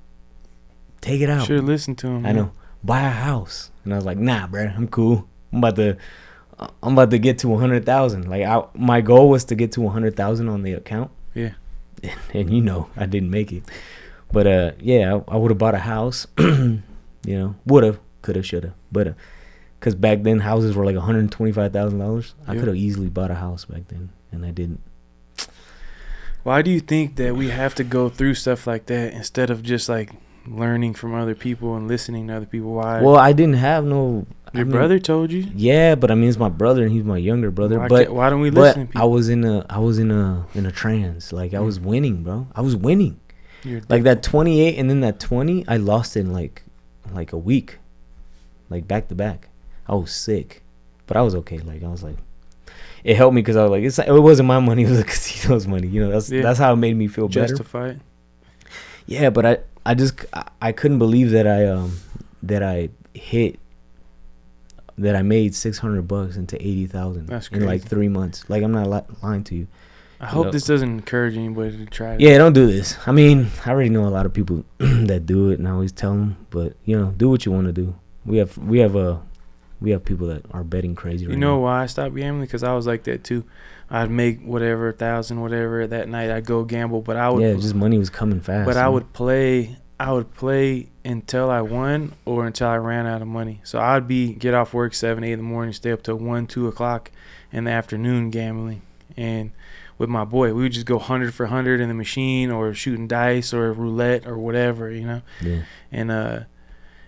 Take it out. Should have listened to him. I know. Buy a house. And I was like, nah, bro, I'm cool. I'm about to get to 100,000. Like, my goal was to get to 100,000 on the account. Yeah. And you know, I didn't make it. But yeah, I would have bought a house. You know, would have, could have, should have. But because back then houses were like $125,000. I could have easily bought a house back then, and I didn't. Why do you think that we have to go through stuff like that instead of just like learning from other people and listening to other people? Why? Well, I didn't have no. Your brother told you? Yeah, but I mean, it's my brother, and he's my younger brother. Why don't we listen to people? I was in a trance. Like, I was winning, bro. I was winning. Like that 28 and then that 20, I lost in like a week, like back to back. I was sick, but I was okay. Like, I was like, it helped me because I was like, it wasn't my money, it was the casino's money. You know, that's how it made me feel better. Justify it. Yeah, but I couldn't believe that I made $600 into 80,000 in like 3 months. Like, I'm not lying to you. I hope this doesn't encourage anybody to try it. Yeah, don't do this. I mean, I already know a lot of people that do it, and I always tell them, but you know, do what you want to do. We have people that are betting crazy right now. You know why I stopped gambling? Because I was like that too. I'd make whatever 1,000, whatever that night. I'd go gamble, but I would. Yeah, just money was coming fast. But I would play until I won or until I ran out of money. So I'd get off work 7, 8 in the morning, stay up till 1, 2 o'clock in the afternoon gambling. And with my boy, we would just go 100 for 100 in the machine or shooting dice or roulette or whatever, you know. Yeah. And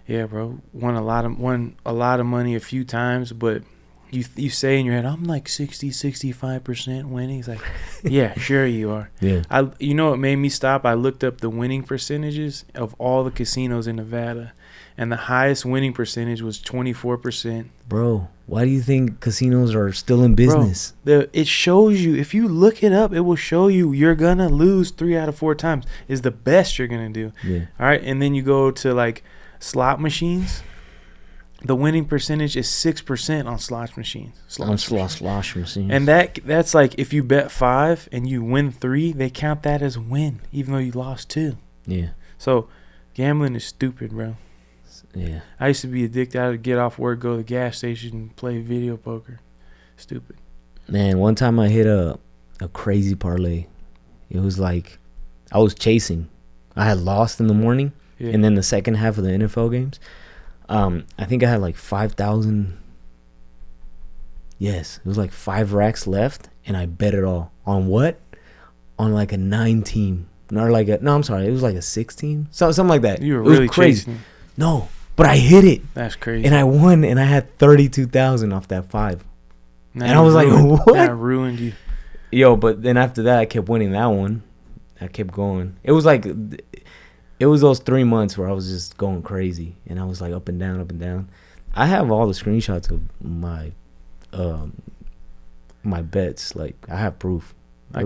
yeah, bro, won a lot of money a few times, but you say in your head, I'm like 65% winning. It's like, yeah, sure you are. Yeah. You know what made me stop? I looked up the winning percentages of all the casinos in Nevada, and the highest winning percentage was 24%. Bro, why do you think casinos are still in business? Bro, it shows you. If you look it up, it will show you you're gonna lose 3 out of 4 times. Is the best you're gonna do. Yeah. All right, and then you go to like slot machines. The winning percentage is 6% on slot machines. Slosh machines. And that's like if you bet 5 and you win 3, they count that as a win, even though you lost 2. Yeah. So gambling is stupid, bro. Yeah. I used to be addicted. I would get off work, go to the gas station, and play video poker. Stupid. Man, one time I hit a crazy parlay. It was like I was chasing. I had lost in the morning, and then the second half of the NFL games. I think I had like 5,000. Yes, it was like 5 racks left, and I bet it all on what? On like a 9 team, or like a I'm sorry, it was like a 6 team, something like that. You were really crazy. chasing. No, but I hit it. That's crazy. And I won, and I had 32,000 off that 5. And I was like, what? That ruined you. Yo, but then after that, I kept winning that one. I kept going. It was like. It was those 3 months where I was just going crazy, and I was like up and down, up and down. I have all the screenshots of my my bets. Like, I have proof. I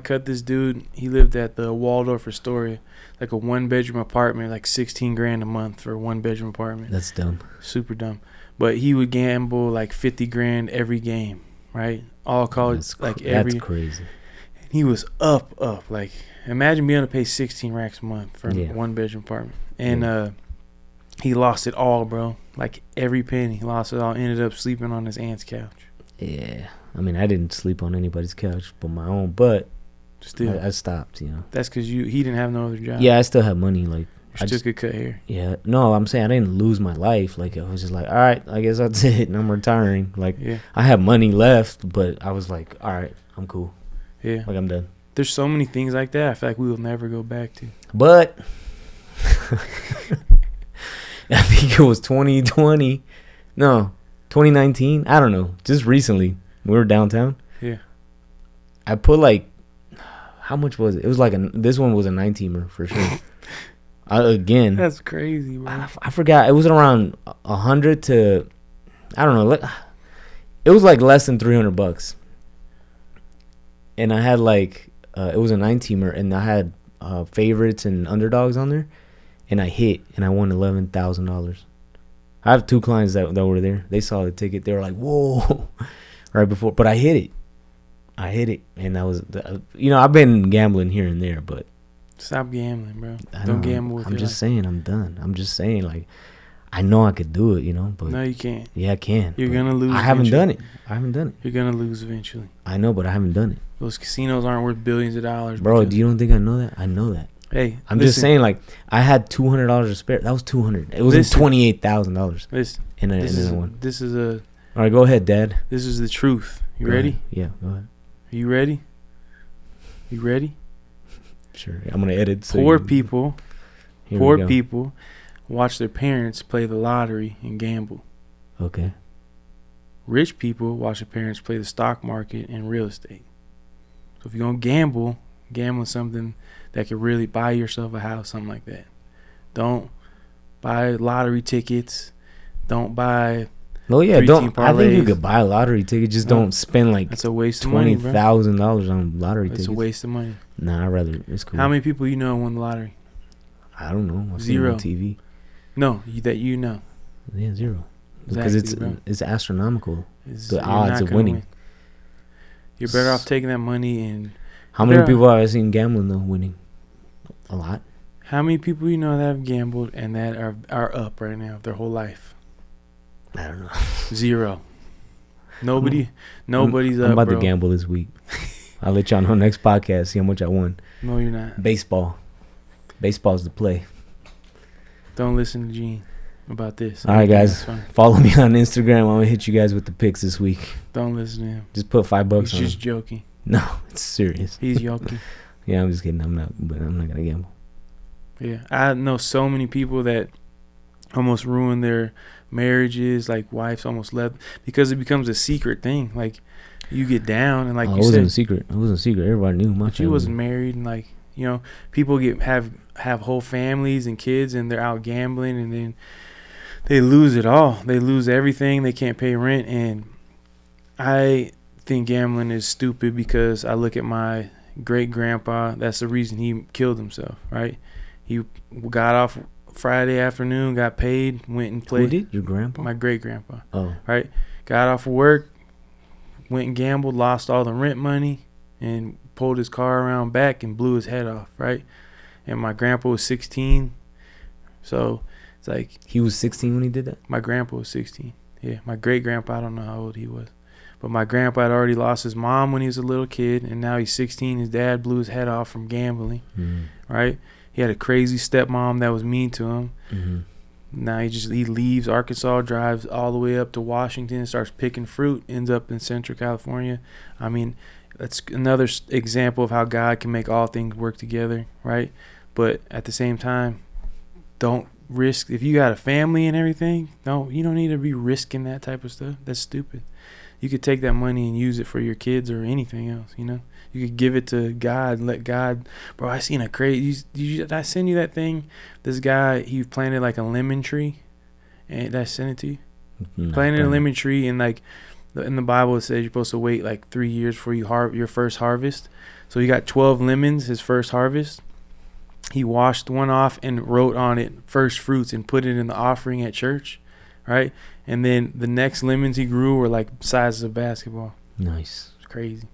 cut this dude. He lived at the Waldorf Astoria, like a 1-bedroom apartment, like $16,000 a month for a 1-bedroom apartment. That's dumb. Super dumb. But he would gamble like $50,000 every game, right? All college, that's crazy. He was up. Like, imagine being able to pay 16 racks a month for a 1-bedroom apartment. And he lost it all, bro. Like, every penny. He lost it all. Ended up sleeping on his aunt's couch. Yeah. I mean, I didn't sleep on anybody's couch but my own, but still, I stopped, you know. That's because he didn't have no other job. Yeah, I still have money. Like, I just could cut hair. Yeah. No, I'm saying I didn't lose my life. Like, I was just like, all right, I guess that's it, and I'm retiring. Like, I have money left, but I was like, all right, I'm cool. Yeah. Like, I'm done. There's so many things like that I feel like we will never go back to. But I think it was 2020. No, 2019. I don't know. Just recently. We were downtown. Yeah. I put like, how much was it? It was like this one was a 9-teamer for sure. Again, that's crazy, bro. I forgot. It was around 100 to, I don't know. It was like less than $300, and I had like it was a 9-teamer, and I had favorites and underdogs on there, and I hit, and I won $11,000. I have 2 clients that were there. They saw the ticket. They were like, "Whoa!" right before, but I hit it, and that was I've been gambling here and there, but stop gambling, bro. Don't gamble with I'm just saying I'm done. I'm just saying, like, I know I could do it, but no, you can't. Yeah, I can. You're gonna lose. I haven't done it. You're gonna lose eventually. I know, but I haven't done it. Those casinos aren't worth billions of dollars, bro. Do you don't think I know that? I know that. Hey, I'm just saying, like, I had $200 to spare. That was $200. It wasn't $28,000. Listen, this is a. All right, go ahead, Dad. This is the truth. You ready? Yeah, go ahead. Are you ready? You ready? Sure. I'm gonna edit. So poor people watch their parents play the lottery and gamble. Okay. Rich people watch their parents play the stock market and real estate. So if you're gonna gamble something that could really buy yourself a house, something like that. Don't buy lottery tickets. Don't buy. Oh yeah, don't. I think you could buy a lottery ticket. Just don't spend like that's a waste of money, $20,000 on lottery tickets. It's a waste of money. Nah, I'd rather. It's cool. How many people you know won the lottery? I don't know. I've 0. seen it on TV. No, that you know. Yeah, 0. Exactly, because it's astronomical. The odds of winning. You're better off taking that money and. How many people have I seen gambling though winning? A lot. How many people you know that have gambled and that are up right now their whole life? I don't know. 0. Nobody's up. I'm about bro. to gamble this week. I'll let y'all know next podcast. See how much I won. No, you're not. Baseball's the play. Don't listen to Gene about this. All right, guys. Follow me on Instagram. I'm gonna hit you guys with the picks this week. Don't listen to him. Just put $5 on. He's just joking. No, it's serious. He's joking. Yeah, I'm just kidding. I'm not gonna gamble. Yeah, I know so many people that almost ruin their marriages. Like wives almost left because it becomes a secret thing. Like you get down and like you said, it wasn't a secret. It wasn't a secret. Everybody knew my family. She wasn't married and like people have whole families and kids and they're out gambling and then they lose it all. They lose everything. They can't pay rent and I think gambling is stupid because I look at my great grandpa. That's the reason he killed himself, right? He got off Friday afternoon, got paid, went and played. Who did? Your grandpa? My great grandpa. Oh. Right? Got off of work, went and gambled, lost all the rent money, and pulled his car around back and blew his head off, right? And my grandpa was 16. So it's like. He was 16 when he did that? My grandpa was 16. Yeah. My great grandpa, I don't know how old he was. But my grandpa had already lost his mom when he was a little kid, and now he's 16. His dad blew his head off from gambling, right? He had a crazy stepmom that was mean to him. Mm-hmm. Now he leaves Arkansas, drives all the way up to Washington, starts picking fruit, ends up in Central California. I mean, that's another example of how God can make all things work together, right? But at the same time, don't risk. If you got a family and everything, you don't need to be risking that type of stuff. That's stupid. You could take that money and use it for your kids or anything else, You could give it to God and let God. Bro, I seen a crazy. Did I send you that thing? This guy, he planted like a lemon tree. And did I send it to you? Planted a lemon tree and like in the Bible it says you're supposed to wait like 3 years for your first harvest. So he got 12 lemons, his first harvest. He washed one off and wrote on it first fruits and put it in the offering at church, right? And then the next lemons he grew were like sizes of basketball. Nice. It's crazy.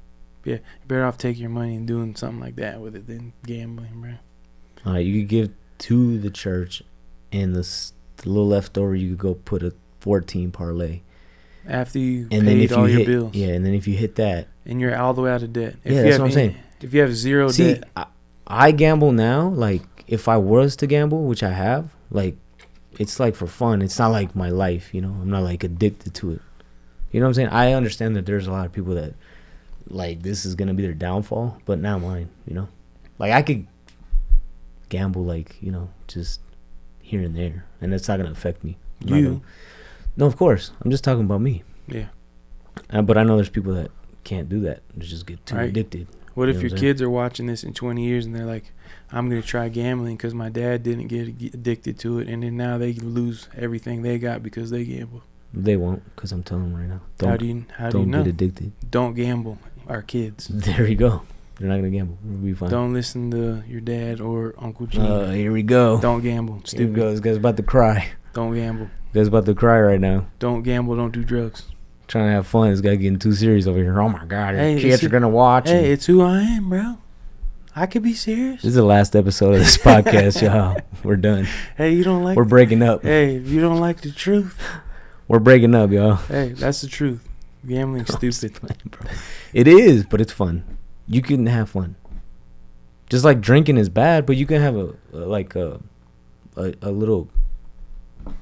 Yeah, you're better off taking your money and doing something like that with it than gambling, bro. All right, you could give to the church, and the little leftover you could go put a 14 parlay. After you paid all your bills. Yeah, and then if you hit that. And you're all the way out of debt. That's what I'm saying. If you have zero debt. I gamble now, like, if I was to gamble, which I have, like, it's like for fun. It's not like my life, I'm not like addicted to it. You know what I'm saying? I understand that there's a lot of people that like this is gonna be their downfall, but not mine. Like I could gamble, like just here and there, and it's not gonna affect me. No, of course. I'm just talking about me. Yeah. But I know there's people that can't do that. You just get too addicted. What if your kids are watching this in 20 years and they're like, I'm going to try gambling because my dad didn't get addicted to it, and then now they lose everything they got because they gamble? They won't, because I'm telling them right now. How do you know? Don't get addicted. Don't gamble, our kids. There you go. They're not going to gamble. We'll be fine. Don't listen to your dad or Uncle Gene. Here we go. Don't gamble. Stupid. Here we go. This guy's about to cry. Don't gamble. This guy's about to cry right now. Don't gamble. Don't do drugs. Trying to have fun. This guy getting too serious over here. Oh, my God. Kids are going to watch. Hey, it's who I am, bro. I could be serious. This is the last episode of this podcast, y'all. We're done. Hey, you don't like... We're breaking up. Hey, if you don't like the truth... We're breaking up, y'all. Hey, that's the truth. Gambling's stupid. Bro. It is, but it's fun. You can have fun. Just like drinking is bad, but you can have a little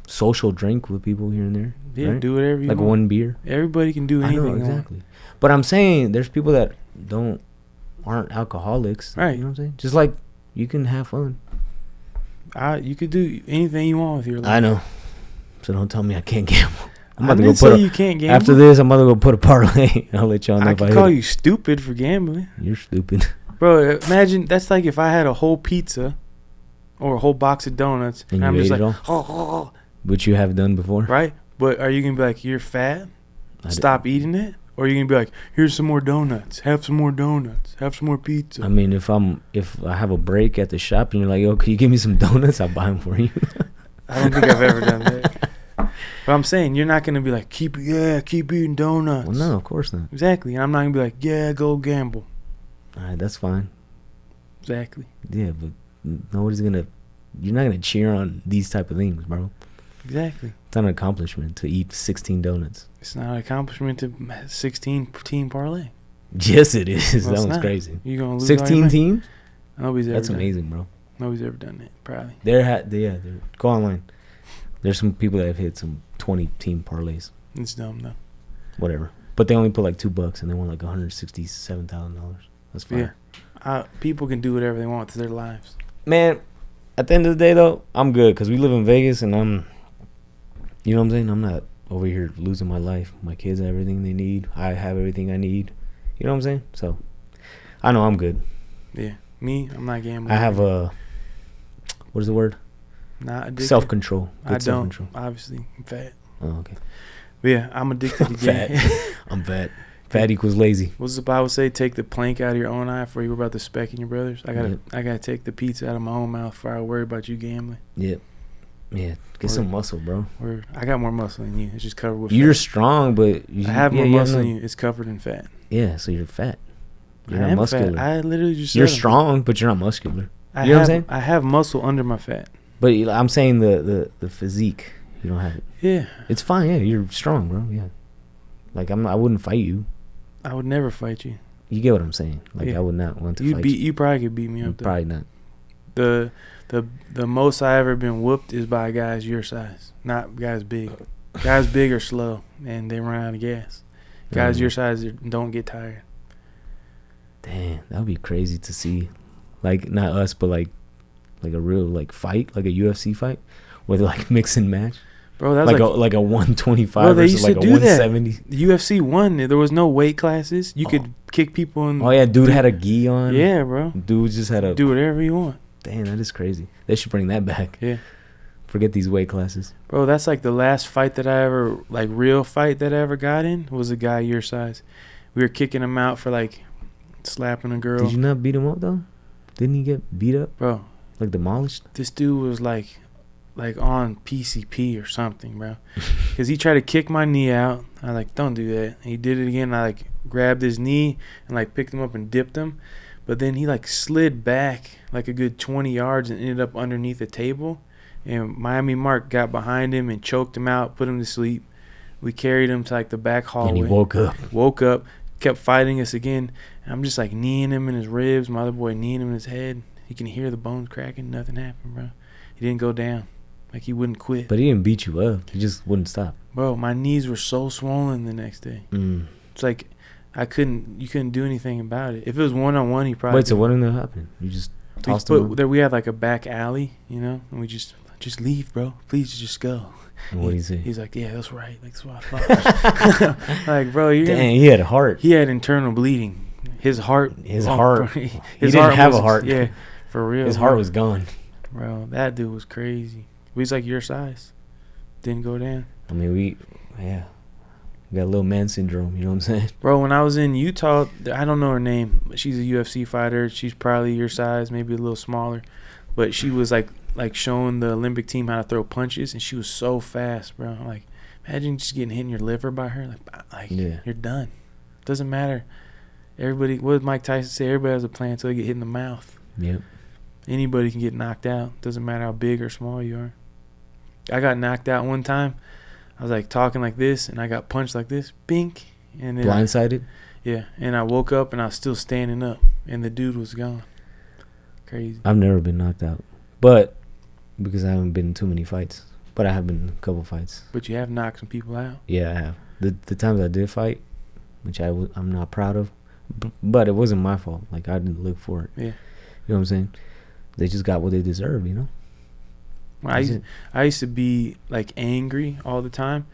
social drink with people here and there. Yeah, right? do whatever you want. Like one beer. Everybody can do anything. I know, exactly. But I'm saying there's people that aren't alcoholics. Right. You know what I'm saying? Just like you can have fun. You could do anything you want with your life. I know. So don't tell me I can't gamble. I'm about to go put you can't gamble. After this, I'm about to go put a parlay. I'll let y'all know if I can call you stupid for gambling. You're stupid. Bro, imagine that's like if I had a whole pizza or a whole box of donuts and I'm just like, oh. Which you have done before. Right? But are you going to be like, you're fat? Stop eating it? Or are you going to be like, here's some more donuts. Have some more donuts. Have some more pizza. I mean, if I have a break at the shop and you're like, yo, can you give me some donuts? I'll buy them for you. I don't think I've ever done that. But I'm saying, you're not going to be like, keep eating donuts. Well, no, of course not. Exactly. And I'm not going to be like, yeah, go gamble. All right, that's fine. Exactly. Yeah, but you're not going to cheer on these type of things, bro. Exactly. It's not an accomplishment to eat 16 donuts. It's not an accomplishment to 16 team parlay. Yes, it is. Well, that one's crazy. You're gonna lose 16 teams? Nobody's ever That's done amazing, it. Bro. Nobody's ever done it, probably. Go online. There's some people that have hit some 20 team parlays. It's dumb, though. Whatever. But they only put like $2 and they won like $167,000. That's fine. Yeah. People can do whatever they want to their lives. Man, at the end of the day, though, I'm good because we live in Vegas and you know what I'm saying? I'm not over here losing my life. My kids have everything they need. I have everything I need. You know what I'm saying? So, I know I'm good. Yeah. Me, I'm not gambling. I have what is the word? Not addicted. Self-control. I don't. Self-control. Obviously, I'm fat. Oh, okay. But yeah, I'm addicted to gambling. I'm fat. Fat equals lazy. What's the Bible say? Take the plank out of your own eye before you worry about the speck in your brother's. I gotta take the pizza out of my own mouth before I worry about you gambling. Yep. Yeah. Get some muscle, bro. I got more muscle than you. It's just covered with You're fat. strong, but I have more muscle than you. It's covered in fat. Yeah, so you're fat. You're not muscular. Fat. I literally just You're strong, but you're not muscular. You know what I'm saying? I have muscle under my fat. But I'm saying the physique, you don't have it. Yeah. It's fine. Yeah, you're strong, bro. Yeah. Like I wouldn't fight you. I would never fight you. You get what I'm saying? Like I would not want to fight you. You probably could beat me up. Probably not. The most I ever been whooped is by guys your size, not guys big. Guys big are slow and they run out of gas. Guys your size don't get tired. Damn, that would be crazy to see. Like not us, but like a real fight, like a UFC fight, where they mix and match. Bro, that's like a 125 versus like a 170. The UFC won. There was no weight classes. You could kick people in. Oh yeah, dude had a gi on. Yeah, bro. Dude just had do whatever you want. Damn, that is crazy. They should bring that back. Yeah. Forget these weight classes. Bro, that's like the last fight that I ever real fight that I ever got in was a guy your size. We were kicking him out for slapping a girl. Did you not beat him up though? Didn't he get beat up? Bro. Demolished? This dude was like on PCP or something, bro. Because he tried to kick my knee out. I was don't do that. And he did it again. I grabbed his knee and picked him up and dipped him. But then he slid back a good 20 yards and ended up underneath the table. And Miami Mark got behind him and choked him out, put him to sleep. We carried him to the back hallway. And he woke up, kept fighting us again. And I'm just kneeing him in his ribs. My other boy kneeing him in his head. You can hear the bones cracking. Nothing happened, bro. He didn't go down. He wouldn't quit. But he didn't beat you up. He just wouldn't stop. Bro, my knees were so swollen the next day. It's you couldn't do anything about it. If it was one-on-one, he probably Wait, so what ended up happening? You just tossed him? We had a back alley, and we just just leave, bro. Please just go. And what did he say? He's like, yeah, that's right. Like, that's what I thought. Like, bro, he had a heart. He had internal bleeding. His heart. He didn't heart have a heart. Yeah, for real. His heart was gone. Bro, that dude was crazy. He's like your size. Didn't go down. I mean, we got a little man syndrome. You know what I'm saying? Bro, when I was in Utah, I don't know her name. But she's a UFC fighter. She's probably your size, maybe a little smaller. But she was like showing the Olympic team how to throw punches, and she was so fast, bro. Like, imagine just getting hit in your liver by her. Like you're done. Doesn't matter. Everybody, what did Mike Tyson say? Everybody has a plan until they get hit in the mouth. Yep. Anybody can get knocked out. Doesn't matter how big or small you are. I got knocked out one time. I was like talking like this, and I got punched like this, bink, and then blindsided. Yeah, and I woke up and I was still standing up, and the dude was gone. Crazy. I've never been knocked out, but because I haven't been in too many fights, but I have been in a couple fights. But you have knocked some people out. Yeah, I have. The times I did fight, which I'm not proud of, but it wasn't my fault. Like, I didn't look for it. Yeah. You know what I'm saying? They just got what they deserved, you know? I used to be like angry all the time,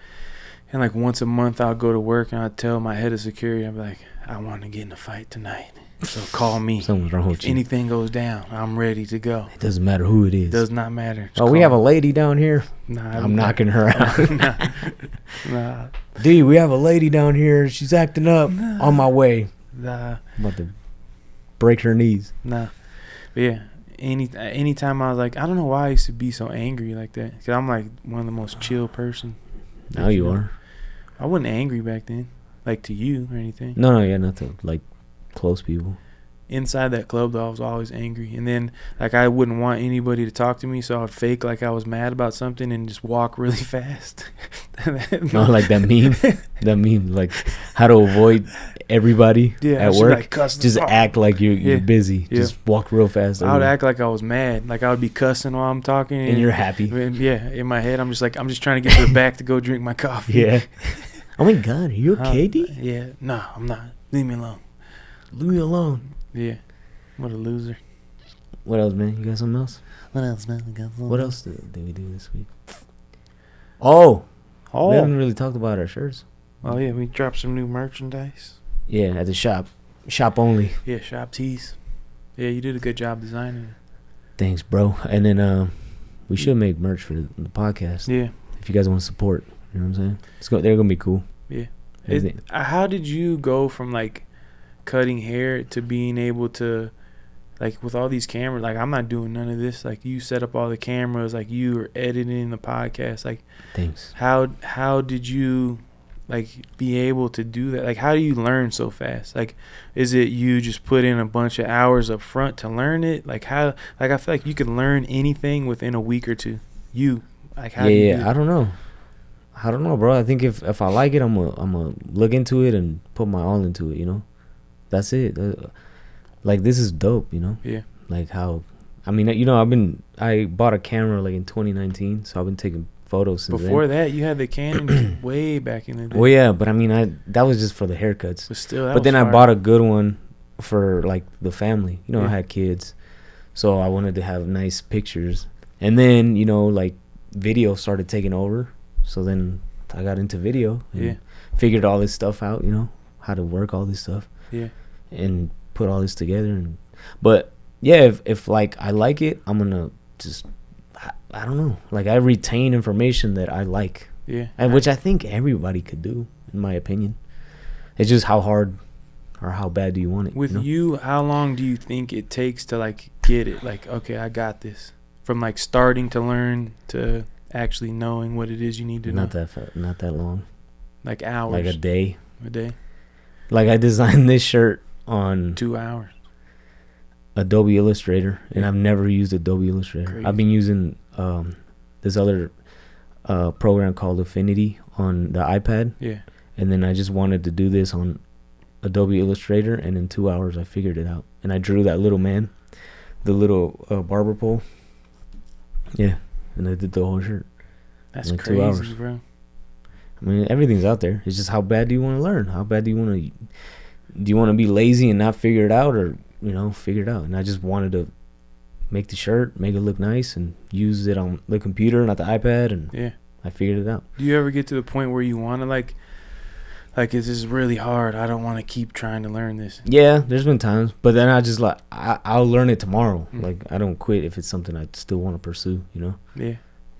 and like once a month I'll go to work and I'll tell my head of security, I'm like, I want to get in a fight tonight, so call me. Something's wrong with you. If anything goes down, I'm ready to go. It doesn't matter who it is. Does not matter. Just we have a lady down here. Nah, I'm knocking her out. Nah. D, we have a lady down here. She's acting up. On my way. Nah. I'm about to break her knees. Nah. But yeah. Anytime I was like, I don't know why I used to be so angry like that. Because I'm like one of the most chill person. Now you are. I wasn't angry back then. Like to you or anything. No, yeah, not to like close people. Inside that club though, I was always angry. And then like I wouldn't want anybody to talk to me, so I would fake like I was mad about something and just walk really fast. No, like that meme. That meme, like how to avoid everybody at work. Like just act like you're busy. Yeah. Just walk real fast. I would act like I was mad. Like I would be cussing while I'm talking. And you're happy. Yeah, in my head I'm just trying to get to the back to go drink my coffee. Yeah. Oh my God, are you okay, D? Yeah. No, I'm not. Leave me alone. Leave me alone. Yeah. What a loser. What else, man? You got something else? What else, man? What else did we do this week? Oh. We haven't really talked about our shirts. Oh, yeah. We dropped some new merchandise. Yeah, at the shop. Shop only. Yeah, shop tees. Yeah, you did a good job designing it. Thanks, bro. And then we should make merch for the podcast. Yeah. If you guys want to support. You know what I'm saying? They're going to be cool. Yeah. How did you go from, like, cutting hair to being able to, like, with all these cameras, like, I'm not doing none of this. Like, you set up all the cameras, like, you were editing the podcast. Like, thanks. How did you, like, be able to do that? Like, how do you learn so fast? Like, is it you just put in a bunch of hours up front to learn it? Like, I feel like you can learn anything within a week or two. Like, how do you do it? I don't know, bro. I think if I like it, I'm gonna look into it and put my all into it, you know? That's it. Like, this is dope, you know? Yeah. Like how, I mean, you know, I bought a camera like in 2019, so I've been taking photos since Before then. that, you had the Canon way back in the day. Well, yeah, but I mean, that was just for the haircuts. But still, but then I bought a good one for like the family. You know, I had kids, so I wanted to have nice pictures. And then, you know, like video started taking over. So then I got into video and figured all this stuff out, you know, how to work all this stuff. Yeah. And put all this together. But yeah, if like I like it, I'm gonna just I don't know. Like, I retain information that I like. Yeah. And which I think everybody could do, in my opinion. It's just how hard or how bad do you want it. With you, how long do you think it takes to, like, get it? Like, okay, I got this. From, like, starting to learn to actually knowing what it is you need to know. Not that long. Like hours. Like a day. A day. Like, I designed this shirt on 2 hours. Adobe Illustrator, and I've never used Adobe Illustrator. Crazy. I've been using this other program called Affinity on the iPad. Yeah. And then I just wanted to do this on Adobe Illustrator, and in 2 hours I figured it out. And I drew that little man, the little barber pole. Yeah, and I did the whole shirt. That's in crazy, 2 hours. bro. I mean, everything's out there. It's just how bad do you want to learn? How bad do you want to be lazy and not figure it out, or, you know, figure it out? And I just wanted to make the shirt, make it look nice, and use it on the computer, not the iPad, and I figured it out. Do you ever get to the point where you want to like this is really hard, I don't want to keep trying to learn this? Yeah, there's been times, but then I just like I'll learn it tomorrow. Like I don't quit if it's something I still want to pursue, you know?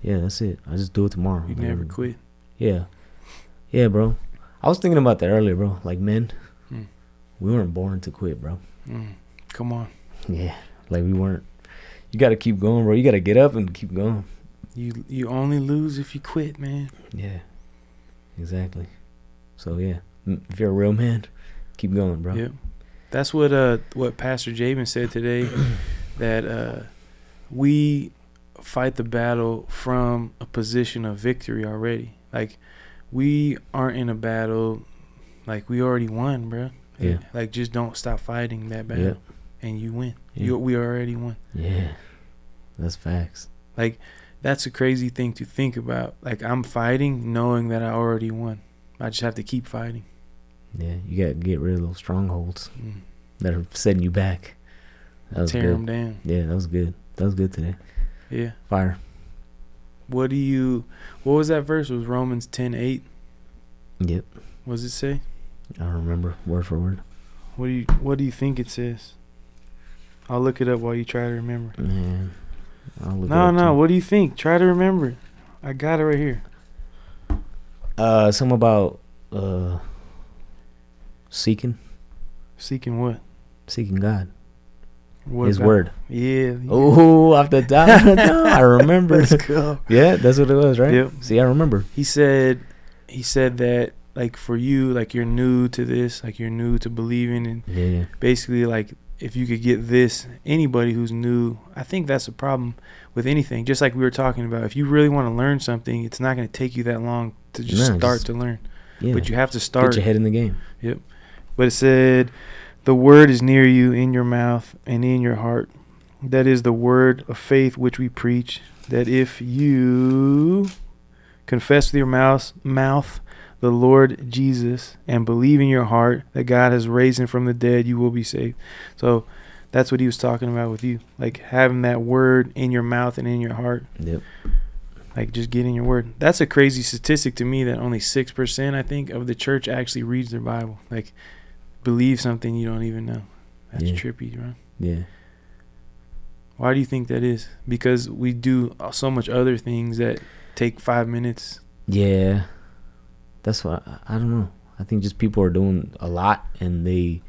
Yeah, that's it. I just do it tomorrow. You never quit. Yeah, bro. I was thinking about that earlier, bro. Like, men, we weren't born to quit, bro. Come on. Yeah, like we weren't. You got to keep going, bro. You got to get up and keep going. You only lose if you quit, man. Yeah, exactly. So yeah, if you're a real man, keep going, bro. Yep. That's what Pastor Jabin said today, that we fight the battle from a position of victory already. Like, we aren't in a battle, like we already won, bro. Yeah. Like, just don't stop fighting that battle, and you win. Yeah. We already won. Yeah. That's facts. Like, that's a crazy thing to think about. Like, I'm fighting knowing that I already won. I just have to keep fighting. Yeah, you got to get rid of those strongholds that are setting you back. That was Tear good. them down. Yeah, that was good. That was good today. Yeah. Fire. What was that verse? It was Romans 10:8. Yep. What does it say? I don't remember word for word. What do you think it says? I'll look it up while you try to remember. Man, I'll look No. it up too. What do you think? Try to remember it. I got it right here. Something about seeking. Seeking what? Seeking God. What His God? word. Yeah. Oh, off the top. I remember. Let's go. Yeah, that's what it was, right? Yep. See, I remember. He said that, like, for you, like, you're new to this, like, you're new to believing, and basically, like, if you could get this, anybody who's new, I think that's a problem with anything. Just like we were talking about, if you really want to learn something, it's not going to take you that long to just start to learn. Yeah. But you have to start. Get your head in the game. Yep. But it said, the word is near you, in your mouth and in your heart. That is the word of faith which we preach, that if you confess with your mouth the Lord Jesus and believe in your heart that God has raised him from the dead, you will be saved. So that's what he was talking about with you, like having that word in your mouth and in your heart. Yep. Like, just getting your word. That's a crazy statistic to me, that only 6%, I think, of the church actually reads their Bible. Like, believe something you don't even know. That's trippy, bro. Yeah. Why do you think that is? Because we do so much other things that take 5 minutes. Yeah. That's what I don't know. I think just people are doing a lot, and they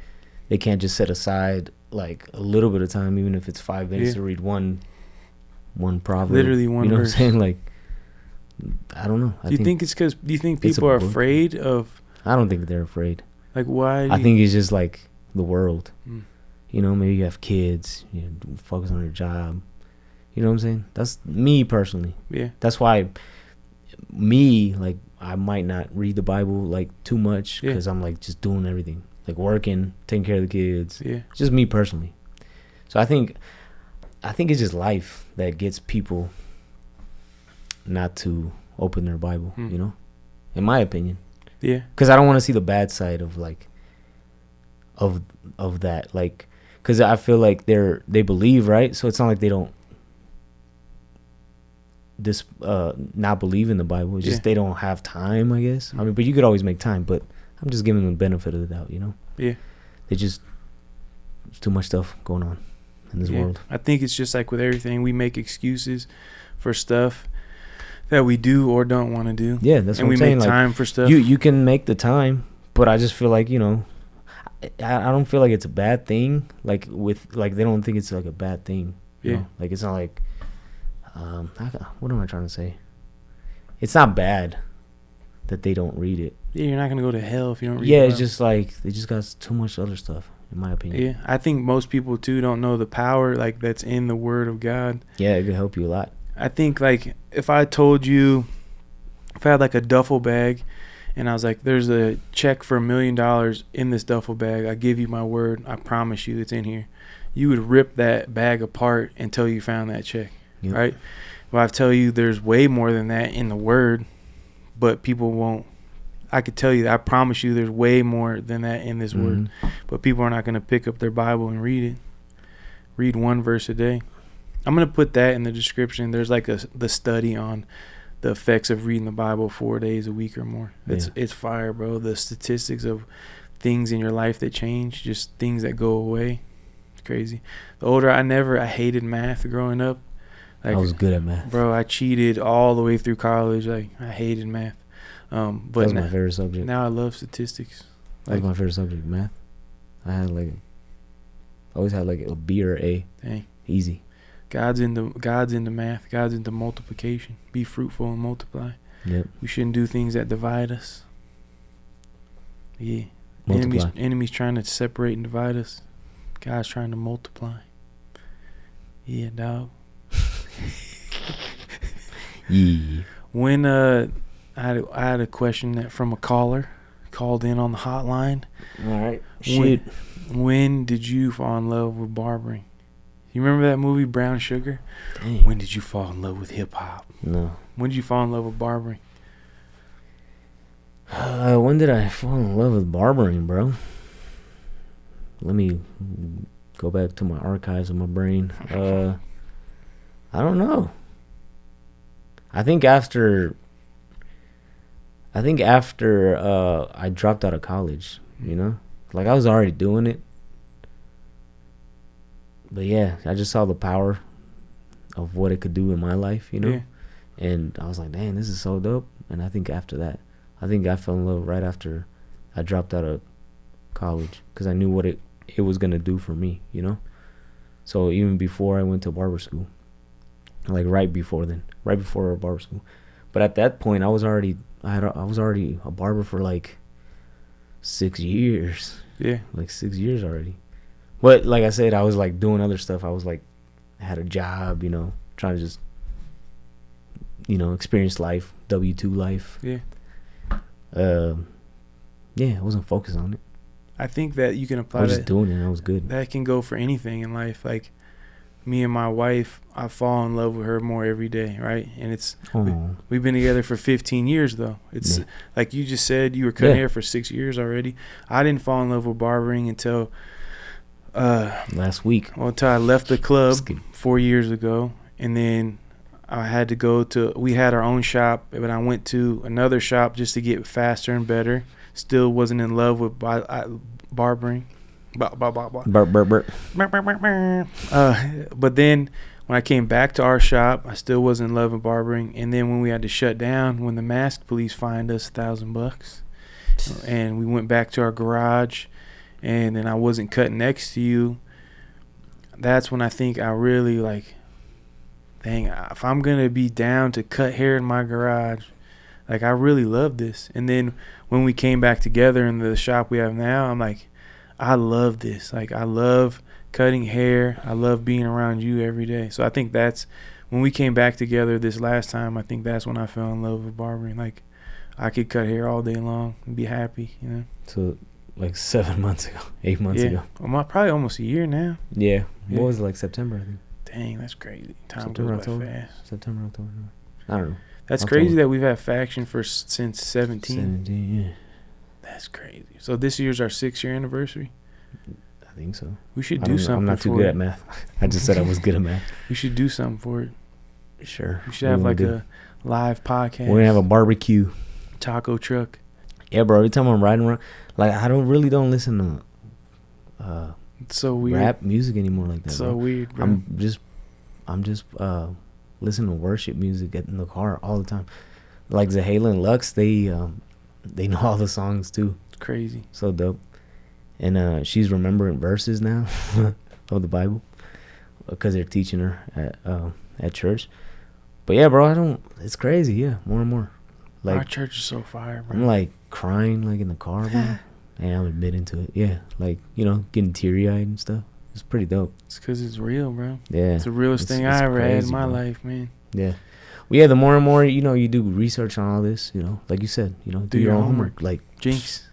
can't just set aside like a little bit of time, even if it's 5 minutes to read one proverb. Literally one verse. You know verse. what I'm saying? Like, I don't know. Do you think people are afraid of? I don't think they're afraid. Like, why? I think it's just like the world. You know, maybe you have kids, you know, focus on your job. You know what I'm saying? That's me personally. Yeah. That's why like, I might not read the Bible like too much, because I'm like just doing everything, like working, taking care of the kids. Yeah. Just me personally. So I think it's just life that gets people not to open their Bible, you know, in my opinion. Yeah. Because I don't want to see the bad side of like of that, like, because I feel like they believe, right? So it's not like they don't not believe in the Bible. It's just they don't have time, I guess. I mean, but you could always make time, but I'm just giving them the benefit of the doubt, you know? Yeah. There's too much stuff going on in this world. I think it's just like with everything, we make excuses for stuff that we do or don't want to do. Yeah, that's what I'm saying. And we make time like, for stuff. You can make the time, but I just feel like, you know, I don't feel like it's a bad thing. Like, they don't think it's like a bad thing. You know? Like, it's not like, what am I trying to say? It's not bad that they don't read it. Yeah, you're not going to go to hell if you don't read it. Yeah, it's just like, they just got too much other stuff, in my opinion. Yeah, I think most people, too, don't know the power, like, that's in the Word of God. Yeah, it could help you a lot. I think, like, if I had, like, a duffel bag, and I was like, there's a check for $1 million in this duffel bag, I give you my word, I promise you it's in here, you would rip that bag apart until you found that check. Yep. Right? Well, I tell you there's way more than that in the word, but people won't. I could tell you that. I promise you there's way more than that in this word, but people are not going to pick up their Bible and read it. Read one verse a day, I'm gonna put that in the description. There's like the study on the effects of reading the Bible 4 days a week or more. It's fire, bro. The statistics of things in your life that change, just things that go away. It's crazy. The older I hated math growing up. Like, I was good at math, bro. I cheated all the way through college. Like, I hated math. But that was my favorite subject. Now I love statistics. That was my favorite subject, math. I always had like a B or A. Dang. Easy. God's into math. God's into multiplication. Be fruitful and multiply. Yep. We shouldn't do things that divide us. Yeah. Multiply. Enemies trying to separate and divide us. God's trying to multiply. Yeah, dog. Yeah. When I had a question from a caller called in on the hotline. All right. Shit. When did you fall in love with barbering? You remember that movie Brown Sugar? Dang. When did you fall in love with hip hop? No. When did you fall in love with barbering? When did I fall in love with barbering, bro? Let me go back to my archives of my brain. I don't know. I think after I dropped out of college, you know? Like, I was already doing it. But yeah, I just saw the power of what it could do in my life, you know? Yeah. And I was like, dang, this is so dope. And I think after that, I fell in love right after I dropped out of college, because I knew what it was going to do for me, you know? So even before I went to barber school, like right before barber school. But at that point, I was already a barber for like 6 years. Yeah. Like 6 years already. But like I said, I was like doing other stuff. I was like, I had a job, you know, trying to just, you know, experience life, W-2 life. Yeah. Yeah, I wasn't focused on it. I think that you can apply I was that. just doing it, and I was good. That can go for anything in life. Like, me and my wife, I fall in love with her more every day, right? And it's we've been together for 15 years, though. It's like you just said, you were cutting hair for 6 years already. I didn't fall in love with barbering until last week. Well, until I left the club 4 years ago, and then I had to go to. We had our own shop, but I went to another shop just to get faster and better. Still wasn't in love with barbering. Barber. But then when I came back to our shop, I still wasn't in love with barbering. And then when we had to shut down, when the mask police fined us $1,000, and we went back to our garage, and then I wasn't cutting next to you, that's when I think I really like, dang, if I'm gonna be down to cut hair in my garage, like, I really love this. And then when we came back together in the shop we have now, I'm like, I love this. Like, I love cutting hair. I love being around you every day. So I think that's when we came back together this last time. I think that's when I fell in love with barbering. Like, I could cut hair all day long and be happy, you know. So like 7 months ago, 8 months ago. Well, probably almost a year now. Yeah. What was it, like September, I think? Dang, that's crazy. Time September, goes by October, fast. September, October. I don't know. That's October. crazy that we've had faction since 17. 17, yeah. That's crazy. So this year's our 6-year anniversary. I think so. We should do something. I'm not too good at math. I just said I was good at math. We should do something for it. Sure. We should have like a live podcast. We're gonna have a barbecue. Taco truck. Yeah, bro. Every time I'm riding around, like, I don't listen to it's so weird. rap music anymore like that. So bro. weird, bro. I'm just listening to worship music in the car all the time. Like Zahela and Lux, they know all the songs too. It's crazy. So dope. And she's remembering verses now of the Bible because they're teaching her at church. But yeah, bro, it's crazy. Yeah, more and more. Like, our church is so fire, bro. I'm like crying like in the car, bro. And I'm admitting to it. Yeah, like, you know, getting teary-eyed and stuff. It's pretty dope. It's because it's real, bro. Yeah. It's the realest thing I ever had in my life, man. Yeah. Well, yeah, the more and more, you know, you do research on all this, you know, like you said, you know, do your own homework. Like, Jinx.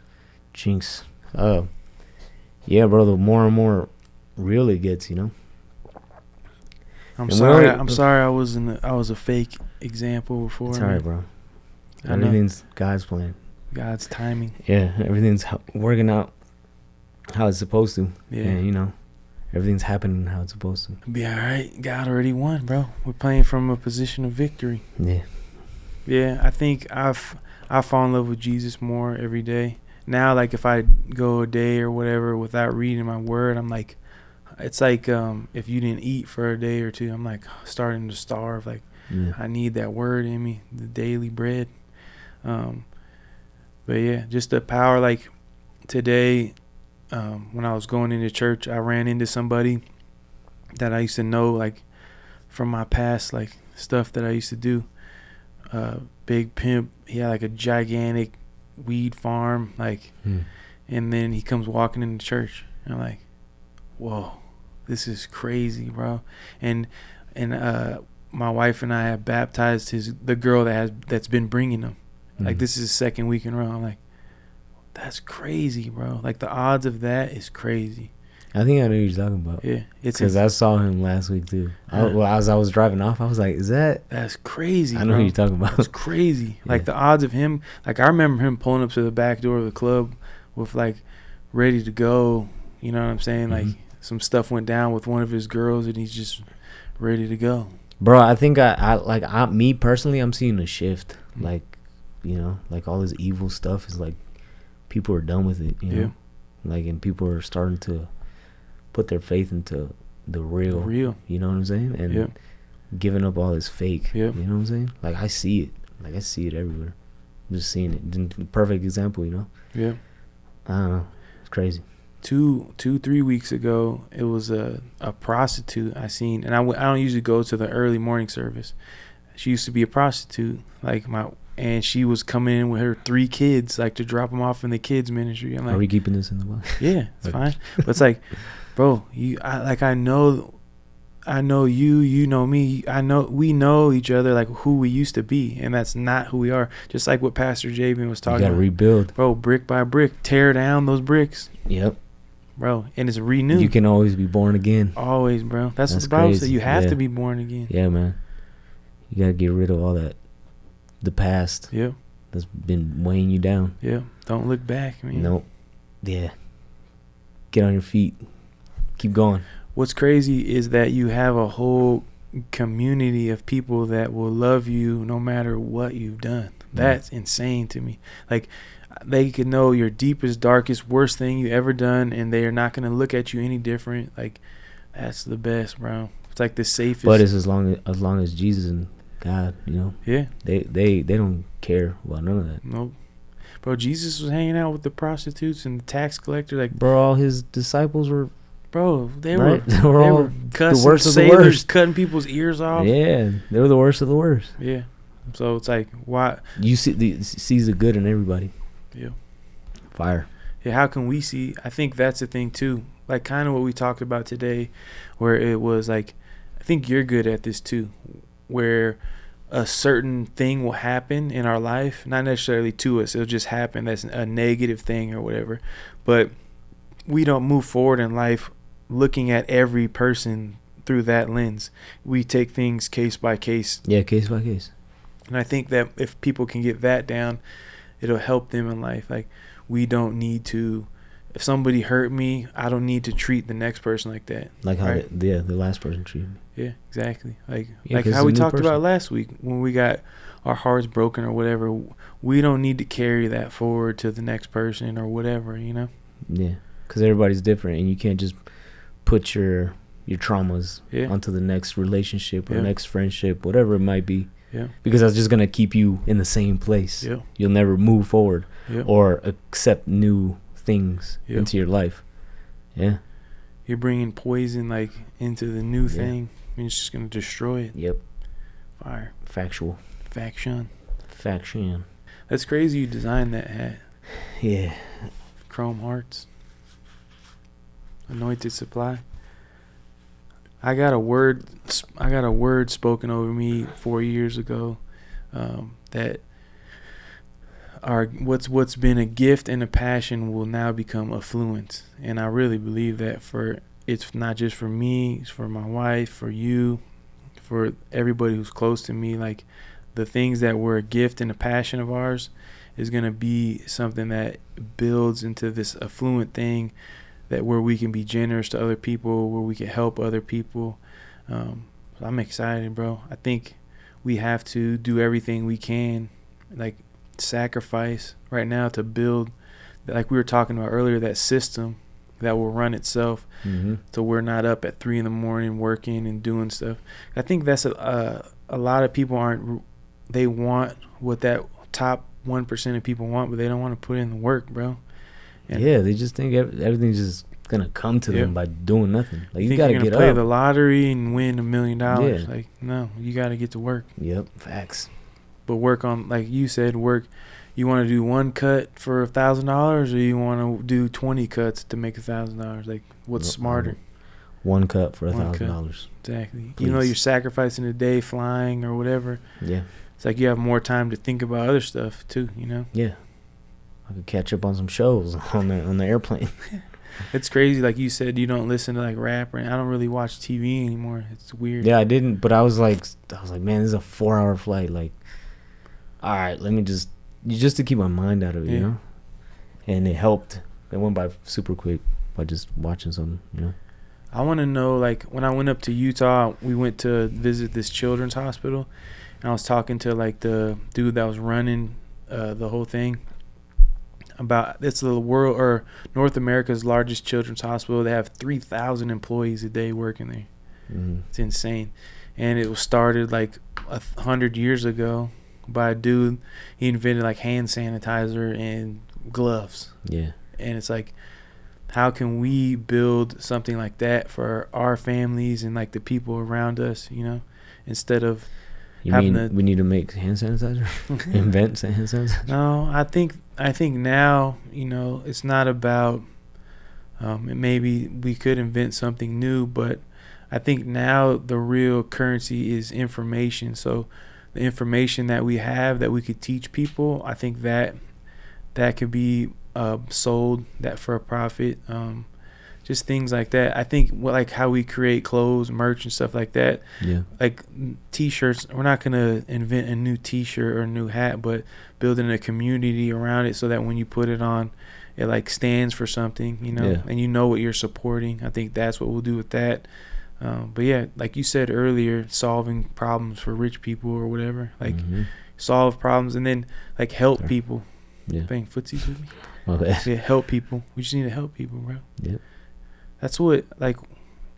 Yeah, bro, the more and more real it gets, you know. I'm sorry I was a fake example before. It's alright, bro. Everything's God's plan. God's timing. Yeah, everything's working out how it's supposed to. Yeah. And, you know, Everything's happening how it's supposed to. Be all right. God already won, bro. We're playing from a position of victory. Yeah. Yeah, I think I fall in love with Jesus more every day. Now, like, if I go a day or whatever without reading my word, I'm like, it's like if you didn't eat for a day or two, I'm like starting to starve. Like, I need that word in me, the daily bread. But yeah, just the power. Like today, when I was going into church, I ran into somebody that I used to know, like from my past, like stuff that I used to do. Big pimp. He had like a gigantic weed farm, like, and then he comes walking into church. And I'm like, whoa, this is crazy, bro. And my wife and I have baptized the girl that's been bringing him. Like, this is his second week in a row. I'm like, that's crazy, bro. Like, the odds of that is crazy. I think I know what you're talking about. Yeah, it's because I saw him last week too. As I was driving off, I was like, that's crazy, I know who you're talking about. It's crazy. Like, the odds of him, like, I remember him pulling up to the back door of the club with, like, ready to go. You know what I'm saying? Like, some stuff went down with one of his girls, and he's just ready to go. Bro, I think me personally, I'm seeing a shift. Like, you know, like all this evil stuff is like, people are done with it, you know? Like, and people are starting to put their faith into the real. You know what I'm saying? And giving up all this fake. You know what I'm saying? Like, I see it. Like, I see it everywhere. I'm just seeing it. Perfect example, you know? Yeah. I don't know. It's crazy. 3 weeks ago, it was a prostitute I seen, and I don't usually go to the early morning service. She used to be a prostitute, like and she was coming in with her 3 kids, like, to drop them off in the kids ministry. I'm like, are we keeping this in the box? Yeah, it's fine. But it's like, bro, I know you, you know me. We know each other, like who we used to be, and that's not who we are. Just like what Pastor Jabin was talking about. You gotta rebuild, bro, brick by brick, tear down those bricks. Yep. Bro, and it's renewed. You can always be born again. Always, bro. That's what the Bible says. You have to be born again. Yeah, man. You gotta get rid of all that, the past. Yeah. That's been weighing you down. Yeah. Don't look back, man. Nope. Yeah. Get on your feet. Keep going. What's crazy is that you have a whole community of people that will love you no matter what you've done. That's insane to me. Like, they could know your deepest, darkest, worst thing you ever done, and they are not going to look at you any different. Like, that's the best, bro. It's like the safest. But it's as long as Jesus and God, you know. Yeah. They don't care about none of that. Nope. Bro, Jesus was hanging out with the prostitutes and the tax collector. Like, bro, all his disciples were. Bro, they were cussing, the worst of the sailors, worst, cutting people's ears off. Yeah, they were the worst of the worst. Yeah. So it's like, why? You sees the good in everybody. Yeah. Fire. Yeah, how can we see? I think that's the thing too. Like, kind of what we talked about today, where it was like, I think you're good at this too, where a certain thing will happen in our life, not necessarily to us, it'll just happen. That's a negative thing or whatever, but we don't move forward in life looking at every person through that lens. We take things case by case. Yeah, case by case. And I think that if people can get that down, it'll help them in life. Like, we don't need to, if somebody hurt me, I don't need to treat the next person like that. Like how the last person treated me. Yeah, exactly. Like how we talked about last week when we got our hearts broken or whatever. We don't need to carry that forward to the next person or whatever, you know? Yeah, because everybody's different, and you can't just put your traumas onto the next relationship or next friendship, whatever it might be. Yeah. Because that's just going to keep you in the same place. Yeah. You'll never move forward or accept new things into your life. Yeah. You're bringing poison, like, into the new thing, and it's just going to destroy it. Yep. Fire. Factual. Faction. That's crazy you designed that hat. Yeah. Chrome hearts. Anointed supply. I got a word spoken over me 4 years ago, that what's been a gift and a passion will now become affluence. And I really believe that it's not just for me, it's for my wife, for you, for everybody who's close to me. Like, the things that were a gift and a passion of ours is going to be something that builds into this affluent thing that where we can be generous to other people, where we can help other people. So I'm excited, bro. I think we have to do everything we can, like sacrifice right now to build, like we were talking about earlier, that system that will run itself. So we're not up at 3 a.m. working and doing stuff. I think that's a lot of people they want what that top 1% of people want, but they don't want to put in the work, bro. And yeah, they just think everything's just gonna come to them by doing nothing. Like, you gotta get play up, the lottery and win $1 million. Yeah. Like, no, you gotta get to work. Yep, facts. But work on, like you said, work. You want to do one cut for $1,000, or you want to do 20 cuts to make $1,000? Like, what's smarter? One cut for $1,000. Exactly. Please. You know, you're sacrificing a day flying or whatever. Yeah. It's like you have more time to think about other stuff too. You know. Yeah. I could catch up on some shows on the airplane. It's crazy. Like you said, you don't listen to like rap, and I don't really watch TV anymore. It's weird. Yeah, I didn't, but I was like, man, this is a 4-hour flight. Like, all right, let me just to keep my mind out of it, you know. And it helped. It went by super quick by just watching something, you know. I want to know, like, when I went up to Utah, we went to visit this children's hospital, and I was talking to like the dude that was running the whole thing. It's the world or North America's largest children's hospital. They have 3,000 employees a day working there. It's insane. And it was started like 100 years ago by a dude. He invented like hand sanitizer and gloves. Yeah. And it's like, how can we build something like that for our families and like the people around us, you know, instead of we need to make hand sanitizer? Invent hand sanitizer? No, I think now, you know, it's not about maybe we could invent something new, but I think now the real currency is information. So the information that we have that we could teach people, I think that could be sold that for a profit. Just things like that. I think like how we create clothes, merch, and stuff like that. Yeah. Like T-shirts, we're not gonna invent a new T-shirt or a new hat, but building a community around it so that when you put it on, it like stands for something, you know, and you know what you're supporting. I think that's what we'll do with that. But yeah, like you said earlier, solving problems for rich people or whatever, like solve problems and then like help people. Yeah. Playing footsies with me. Okay. Yeah, help people. We just need to help people, bro. Yep. That's what, like,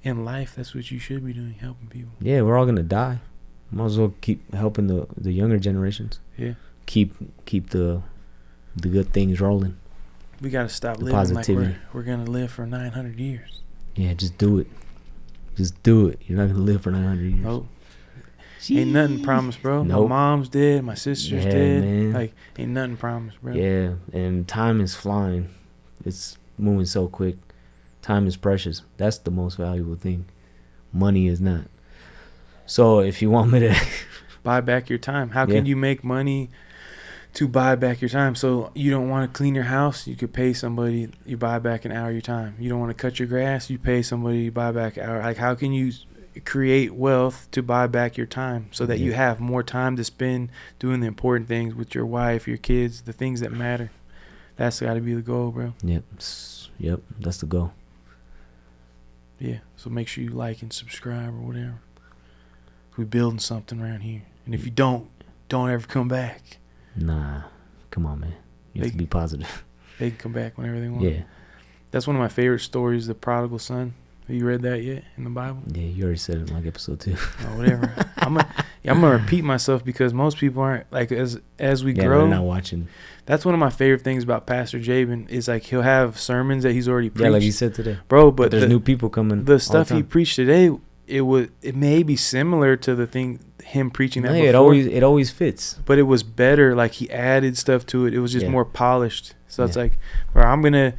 in life, that's what you should be doing, helping people. Yeah, we're all gonna die. Might as well keep helping the younger generations. Yeah. Keep the good things rolling. We gotta stop living positivity. Like we're gonna live for 900 years. Yeah, just do it. Just do it. You're not gonna live for 900 years. Nope. Ain't nothing promised, bro. Nope. My mom's dead. My sister's dead. Man. Like, ain't nothing promised, bro. Yeah, and time is flying. It's moving so quick. Time is precious. That's the most valuable thing. Money is not. So if you want me to buy back your time, how can you make money to buy back your time? So you don't want to clean your house, you could pay somebody, you buy back an hour of your time. You don't want to cut your grass, you pay somebody, you buy back an hour. Like, how can you create wealth to buy back your time so that you have more time to spend doing the important things with your wife, your kids, the things that matter? That's got to be the goal, bro. Yep, that's the goal. Yeah, so make sure you like and subscribe or whatever. We're building something around here. And if you don't ever come back. Nah, come on, man. You have to be positive. They can come back whenever they want. Yeah. That's one of my favorite stories, the prodigal son. Have you read that yet in the Bible? Yeah, you already said it in like episode 2. Oh, whatever. I'm gonna repeat myself because most people aren't, like, as we grow. They're not watching. That's one of my favorite things about Pastor Jabin is like he'll have sermons that he's already preached. Yeah, like you said today, bro. But there's new people coming. The stuff he preached today, it may be similar to the thing him preaching that before. It always fits. But it was better. Like he added stuff to it. It was just more polished. So it's like, bro,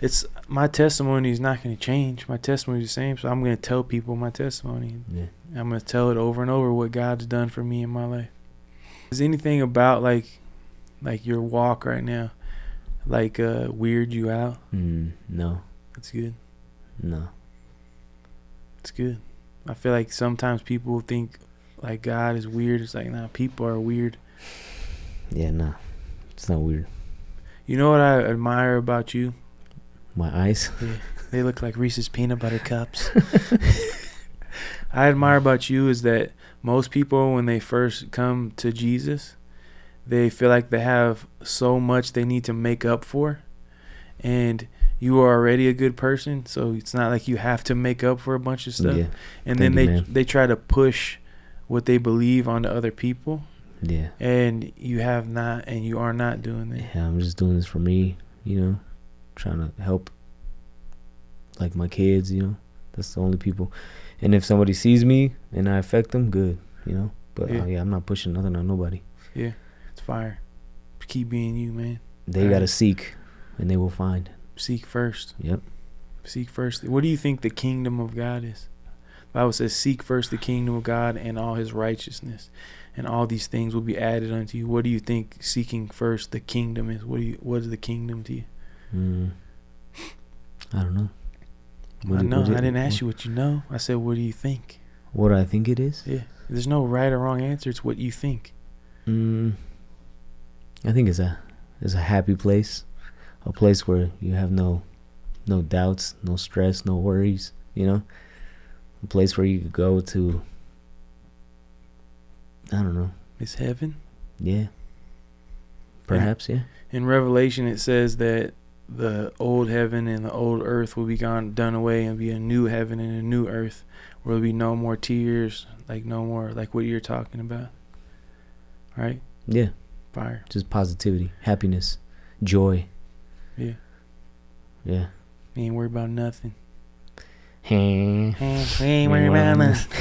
it's my testimony is not going to change. My testimony is the same. So I'm going to tell people my testimony. Yeah. I'm going to tell it over and over what God's done for me in my life. Is anything about like your walk right now, like weird you out? No. That's good. No. It's good. I feel like sometimes people think like God is weird. It's like, nah, people are weird. Yeah, nah. It's not weird. You know what I admire about you? My eyes? Yeah. They look like Reese's peanut butter cups. I admire about you is that most people, when they first come to Jesus, they feel like they have so much they need to make up for, and you are already a good person, so it's not like you have to make up for a bunch of stuff. Yeah. And then they try to push what they believe onto other people. Yeah. And you have not, and you are not doing that. Yeah, I'm just doing this for me, you know, trying to help, like, my kids, you know. That's the only people. And if somebody sees me and I affect them, good, you know. But yeah, I'm not pushing nothing on nobody. Yeah, it's fire. Keep being you, man. They gotta seek, and they will find. Seek first. Yep. Seek first. What do you think the kingdom of God is? The Bible says, seek first the kingdom of God and all his righteousness, and all these things will be added unto you. What do you think seeking first the kingdom is? What is the kingdom to you? I don't know. I didn't ask you what you know. I said, what do you think? What I think it is? Yeah. There's no right or wrong answer. It's what you think. I think it's a happy place. A place where you have no doubts, no stress, no worries, you know? A place where you could go to, I don't know. It's heaven? Yeah. Perhaps, yeah. In Revelation, it says that the old heaven and the old earth will be done away, and be a new heaven and a new earth where there'll be no more tears, like no more, like what you're talking about. Right? Yeah. Fire. Just positivity, happiness, joy. Yeah. Yeah. You ain't worried about nothing. Hey. Ain't worried about nothing.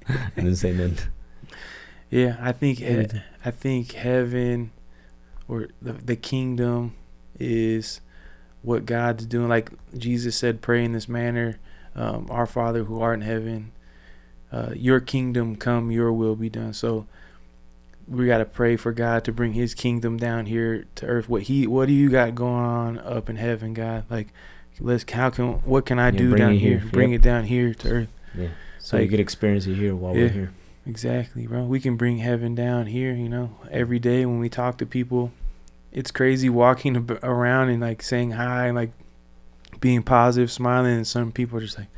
I didn't say nothing. Yeah, I think heaven, or the kingdom, is what God's doing. Like Jesus said, pray in this manner, our Father who art in heaven, your kingdom come, your will be done. So we got to pray for God to bring his kingdom down here to earth. What do you got going on up in heaven, God? Like, what can I do down here? Bring it down here to earth. Yeah. So you could experience it here while we're here. Exactly, bro. We can bring heaven down here, you know, every day when we talk to people. It's crazy walking around and like saying hi, and like being positive, smiling, and some people are just like,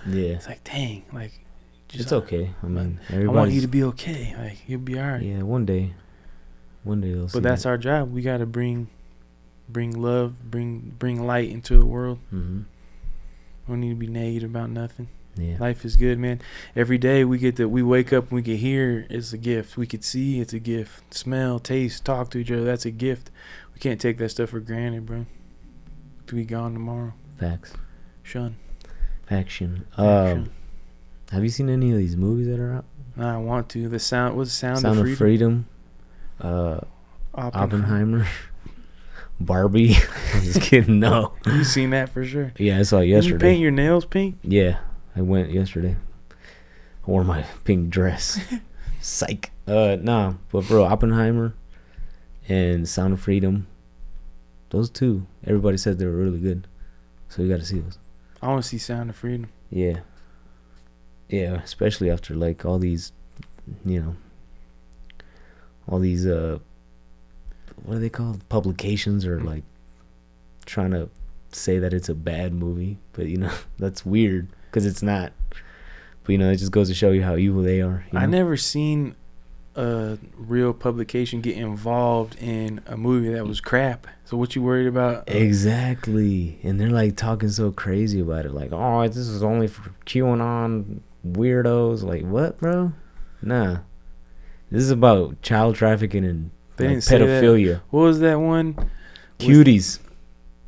yeah. It's like, dang, like, it's okay. I mean, I want you to be okay. Like, you'll be all right. Yeah, one day they'll see. But that's our job. We got to bring love, bring light into the world. Mm-hmm. We don't need to be negative about nothing. Yeah. Life is good, man. Every day we wake up and we can hear, it's a gift. We could see, it's a gift. Smell, taste, talk to each other, that's a gift. We can't take that stuff for granted, bro. To be gone tomorrow. Facts. Shun. Action. Have you seen any of these movies that are out? Nah, I want to. Sound of Freedom. Oppenheimer. Barbie. I'm just kidding. No. You seen that for sure? Yeah, I saw it yesterday. Did you paint your nails pink? Yeah, I went yesterday. I wore my pink dress. Psych. Nah, but bro, Oppenheimer and Sound of Freedom. Those two, everybody said they were really good. So you got to see those. I want to see Sound of Freedom. Yeah. Yeah, especially after like all these, you know, all these what are they called? Publications are like trying to say that it's a bad movie, but you know, that's weird because it's not. But you know, it just goes to show you how evil they are. You know? I never seen a real publication get involved in a movie that was crap. So what you worried about? Exactly. And they're like talking so crazy about it, like, oh, this is only for QAnon weirdos. Like, what, bro? Nah, this is about child trafficking and like pedophilia. What was that one? Cuties.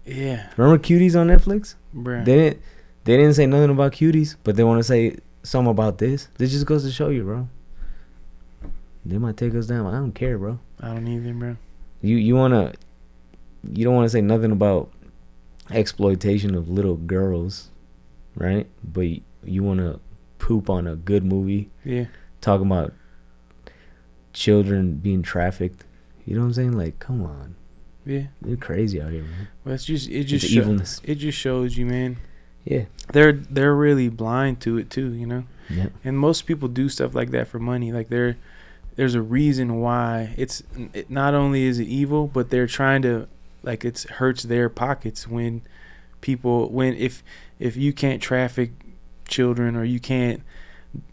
Yeah. Remember Cuties on Netflix? Bruh. They didn't say nothing about Cuties, but they want to say something about this. This just goes to show you, bro. They might take us down. I don't care, bro. I don't either, bro. You don't want to say nothing about exploitation of little girls, right? But you want to poop on a good movie. Yeah. Talking about children being trafficked. You know what I'm saying? Like, come on. Yeah. They're crazy out here, man. Well, it just shows you, man. Yeah. They're really blind to it too, you know? Yeah. And most people do stuff like that for money. Like there's a reason why not only is it evil, but they're trying to like it hurts their pockets when if you can't traffic children or you can't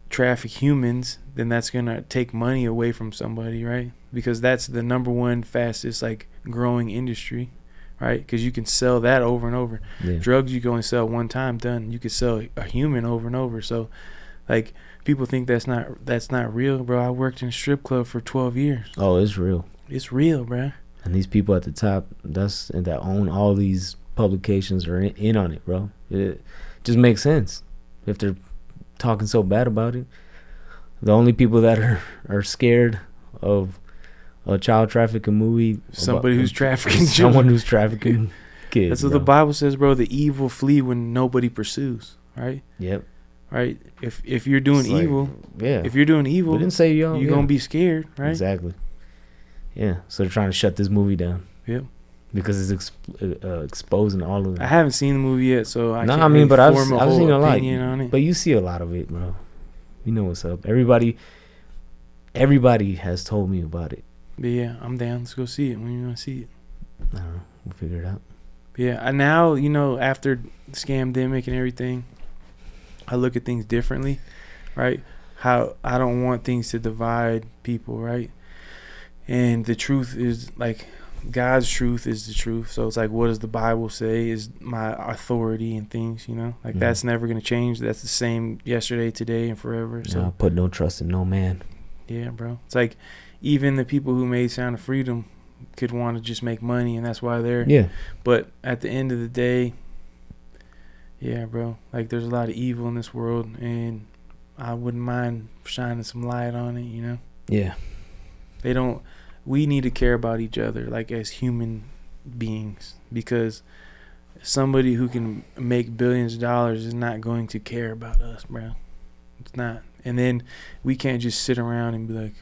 traffic humans, then that's gonna take money away from somebody, right? Because that's the number one fastest like growing industry, right? Because you can sell that over and over. Yeah. Drugs you can only sell one time, done. You can sell a human over and over. So like people think that's not real, bro. I worked in a strip club for 12 years. Oh, it's real. It's real, bro. And these people at the top that own all these publications are in on it, bro. It just makes sense if they're talking so bad about it. The only people that are scared of a child trafficking movie, somebody who's trafficking someone who's trafficking kids. That's what the Bible says, bro. The evil flee when nobody pursues, right? Yep. Right. If you're doing evil, yeah. If you're doing evil, we didn't say you're gonna be scared, right? Exactly. Yeah. So they're trying to shut this movie down. Yep. Because it's exposing all of them. I haven't seen the movie yet, so I can't but I've seen a lot. On it. But you see a lot of it, bro. You know what's up. Everybody has told me about it. But yeah, I'm down. Let's go see it. When you want to see it? I don't know. We'll figure it out. Yeah, now after Scamdemic and everything, I look at things differently, right? How I don't want things to divide people, right? And the truth is like God's truth is the truth. So it's like, what does the Bible say is my authority and things, like that's never going to change. That's the same yesterday, today, and forever. So I put no trust in no man. Yeah, bro. It's like even the people who made Sound of Freedom could want to just make money, and that's why they're. Yeah. But at the end of the day, yeah, bro, like there's a lot of evil in this world, and I wouldn't mind shining some light on it, Yeah. We need to care about each other, like as human beings, because somebody who can make billions of dollars is not going to care about us, bro. It's not. And then we can't just sit around and be like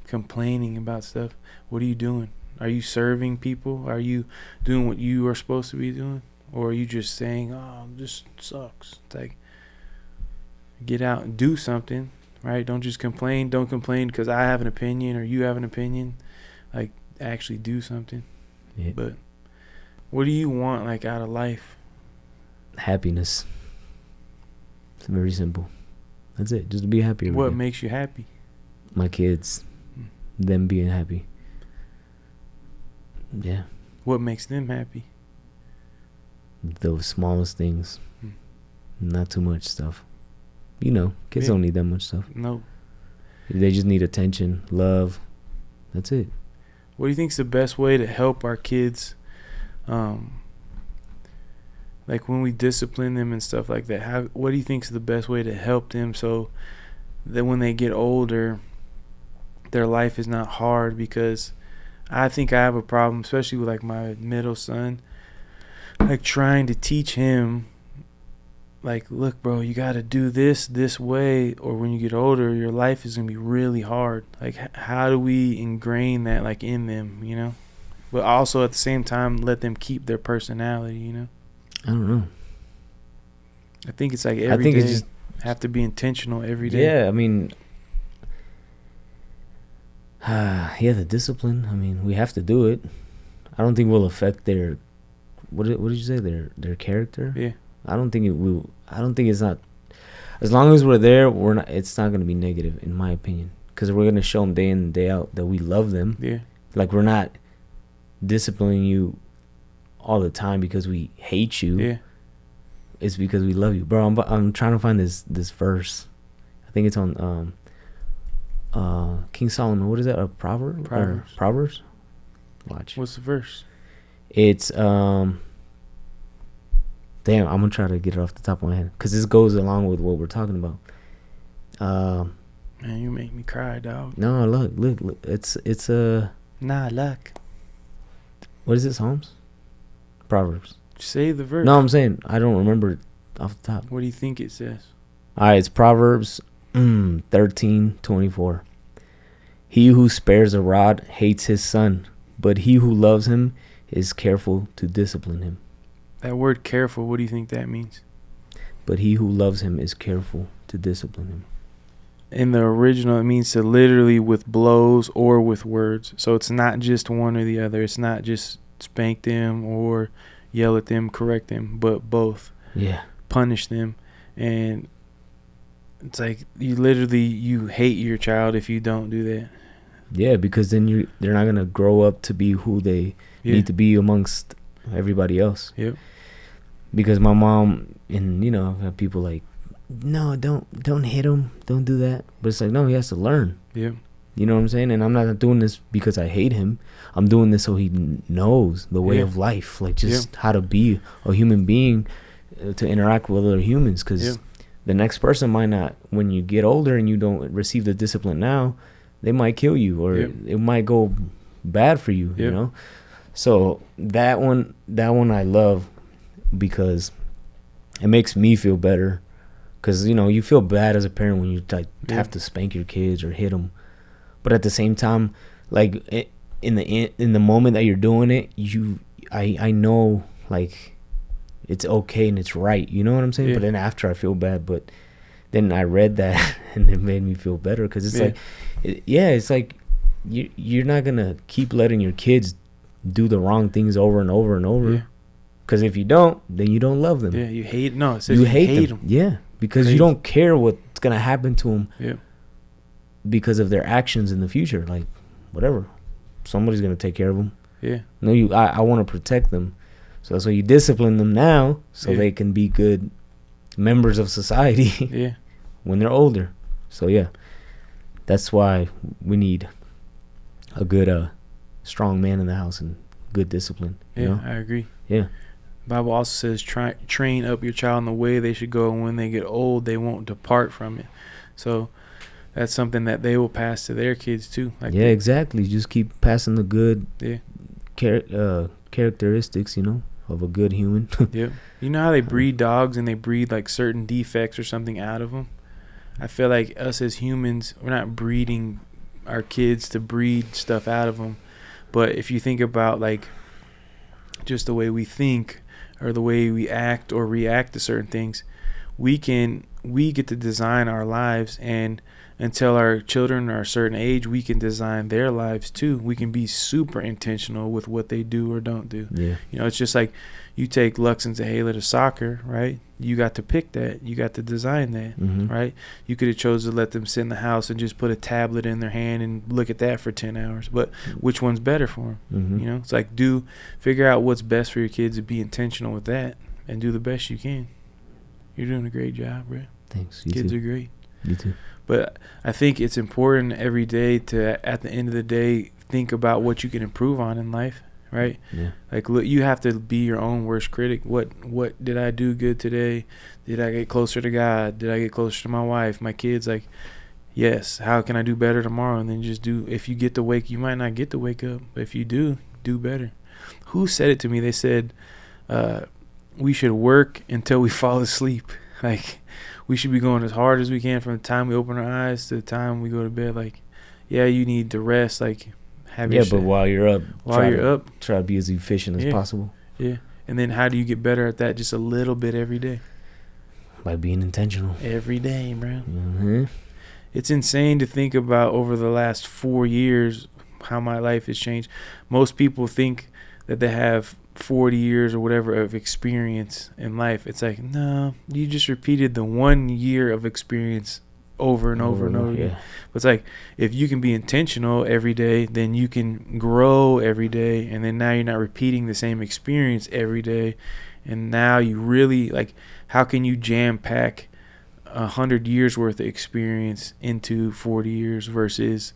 complaining about stuff. What are you doing? Are you serving people? Are you doing what you are supposed to be doing? Or are you just saying, oh, this sucks? It's like, get out and do something, right? Don't just complain. Don't complain because I have an opinion or you have an opinion. Like, actually do something. Yeah. But what do you want, like, out of life? Happiness. It's very simple. That's it. Just to be happy. What makes you happy? My kids. Them being happy. Yeah. What makes them happy? The smallest things. Not too much stuff. Kids don't need that much stuff. No. They just need attention, love. That's it. What do you think is the best way to help our kids? Like when we discipline them and stuff like that, what do you think is the best way to help them so that when they get older, their life is not hard? Because I think I have a problem, especially with like my middle son, like trying to teach him, like, look, bro, you got to do this way, or when you get older, your life is going to be really hard. Like, how do we ingrain that, like, in them, But also, at the same time, let them keep their personality, I don't know. I think it's like every day, just have to be intentional every day. Yeah, I mean, the discipline. I mean, we have to do it. I don't think we'll affect their, what did you say, their character? Yeah. I don't think it will. I don't think it's not. As long as we're there, it's not going to be negative, in my opinion. Because we're going to show them day in and day out that we love them. Yeah. Like, we're not disciplining you all the time because we hate you. Yeah. It's because we love you, bro. I'm trying to find this verse. I think it's on King Solomon. What is that? A proverb? Proverbs. Watch. What's the verse? It's Damn, I'm gonna try to get it off the top of my head because this goes along with what we're talking about. Man, you make me cry, dog. No, look. It's Nah, look. What is it? Psalms? Proverbs. Say the verse. No, I'm saying I don't remember it off the top. What do you think it says? All right, it's Proverbs 13:24. He who spares a rod hates his son, but he who loves him is careful to discipline him. That word careful, what do you think that means? But he who loves him is careful to discipline him. In the original, it means to literally with blows or with words. So it's not just one or the other. It's not just spank them or yell at them, correct them, but both. Yeah. Punish them. And it's like you hate your child if you don't do that. Yeah, because then they're not gonna grow up to be who they need to be amongst everybody else. Yep. Because my mom, and I've had people like, no, don't hit him, don't do that. But it's like, no, he has to learn. Yeah. You know what I'm saying? And I'm not doing this because I hate him. I'm doing this so he knows the way of life, like just how to be a human being, to interact with other humans. Because the next person might not, when you get older and you don't receive the discipline now, they might kill you, or it might go bad for you, you know? So that one I love, because it makes me feel better. Because, you feel bad as a parent when you have to spank your kids or hit them. But at the same time, like in the moment that you're doing it, I know, like, it's okay and it's right. You know what I'm saying? But then after I feel bad. But then I read that and it made me feel better, because it's like, it's like you're not going to keep letting your kids do the wrong things over and over and over. Because if you don't, then you don't love them. Yeah, you hate. No, it says you hate them. Yeah, because you don't care what's going to happen to them. Yeah. Because of their actions in the future. Like, whatever. Somebody's going to take care of them. Yeah. No, I want to protect them. So that's why you discipline them now, so they can be good members of society when they're older. So, yeah. That's why we need a good, strong man in the house and good discipline. You know? I agree. Yeah. Bible also says, train up your child in the way they should go, and when they get old, they won't depart from it. So that's something that they will pass to their kids too. Like exactly. Just keep passing the good characteristics, of a good human. Yeah. You know how they breed dogs and they breed like certain defects or something out of them? I feel like us as humans, we're not breeding our kids to breed stuff out of them. But if you think about like just the way we think or the way we act or react to certain things, we get to design our lives, and until our children are a certain age, we can design their lives too. We can be super intentional with what they do or don't do. Yeah. It's just like you take Lux and Zahela to soccer, right? You got to pick that. You got to design that, right? You could have chosen to let them sit in the house and just put a tablet in their hand and look at that for 10 hours. But which one's better for them? It's like figure out what's best for your kids and be intentional with that and do the best you can. You're doing a great job, bro. Thanks. Kids are great. You too. But I think it's important every day to, at the end of the day, think about what you can improve on in life, right? Yeah. Like, look, you have to be your own worst critic. What did I do good today? Did I get closer to God? Did I get closer to my wife, my kids? Like, yes. How can I do better tomorrow? And then just do. If you get to wake, you might not get to wake up, but if you do better. Who said it to me? They said, we should work until we fall asleep. Like, we should be going as hard as we can from the time we open our eyes to the time we go to bed. Like, yeah, you need to rest. Like, have your but while you're up, try to be as efficient as possible. Yeah. And then how do you get better at that? Just a little bit every day. By being intentional. Every day, bro. It's insane to think about over the last 4 years how my life has changed. Most people think that they have 40 years or whatever of experience in life. It's like, no, you just repeated the 1 year of experience over and over and over again. Yeah. But it's like, if you can be intentional every day, then you can grow every day, and then now you're not repeating the same experience every day. And now you really, like, how can you jam pack 100 years worth of experience into 40 years versus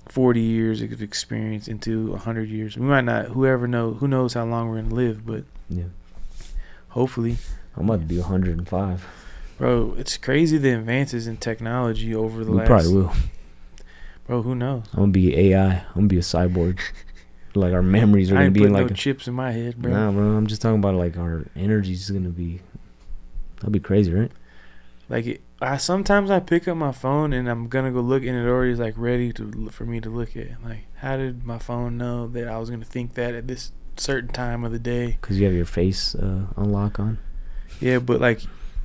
40 years of experience into 100 years? We might not, who knows how long we're going to live, but hopefully. I'm about to be 105. Bro, it's crazy the advances in technology over the we last... We probably will. Bro, who knows? I'm going to be AI. I'm going to be a cyborg. Like, our memories are going to be in like... no chips in my head, bro. Nah, bro. I'm just talking about, like, our energy's going to be... That'll be crazy, right? Like, sometimes I pick up my phone and I'm going to go look, and it already is, like, ready for me to look at. Like, how did my phone know that I was going to think that at this certain time of the day? Because you have your face unlock on? Yeah, but, like,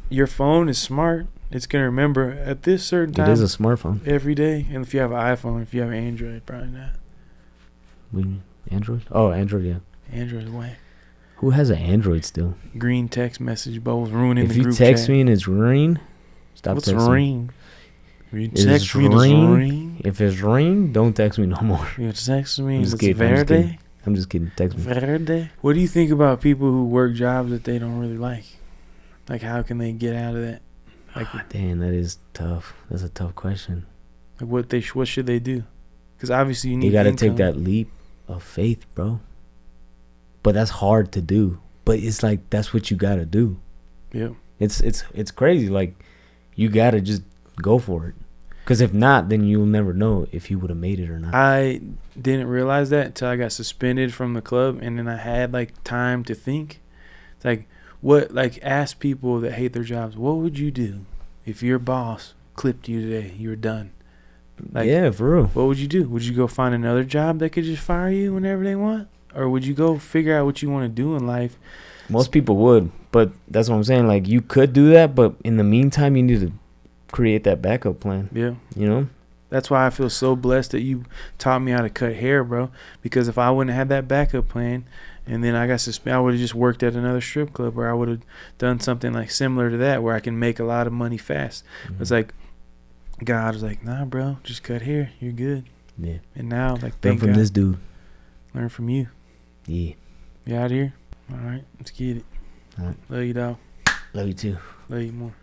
your phone is smart. It's going to remember at this certain time. It is a smartphone. Every day. And if you have an iPhone, if you have an Android, probably not. Android? Oh, Android, yeah. Android's whack. Who has an Android still? Green text message bubbles ruining If the group you text chat. me and it's green, stop What's texting. ring? If you It's text me and it's ring. If it's ring, don't text me no more. You text me I'm and just it's kidding, verde. I'm just kidding. Text me. Verde. What do you think about people who work jobs that they don't really like? Like, how can they get out of that? Like, Damn, that is tough. That's a tough question. like what should they do? Because obviously you need. You got to income. take that leap of faith, bro. But that's hard to do. But it's like that's what you got to do. Yeah. It's crazy. Like you got to just go for it. Because if not, then you'll never know if you would have made it or not. I didn't realize that until I got suspended from the club, and then I had like time to think. It's like ask people that hate their jobs, what would you do if your boss clipped you today? You were done. Like, yeah, for real. What would you do? Would you go find another job that could just fire you whenever they want, or would you go figure out what you want to do in life? Most people would, but that's what I'm saying. Like you could do that, but in the meantime, you need to create that backup plan. Yeah. You know? That's why I feel so blessed that you taught me how to cut hair, bro. Because if I wouldn't have had that backup plan, and then I got suspended, I would have just worked at another strip club, or I would have done something like similar to that, where I can make a lot of money fast. Mm-hmm. It's like God was like, nah, bro, just cut hair, you're good. Yeah. And now, like, learn from this dude. Learn from you. Yeah. You out here? All right, let's get it. All right. Love you, dog. Love you too. Love you more.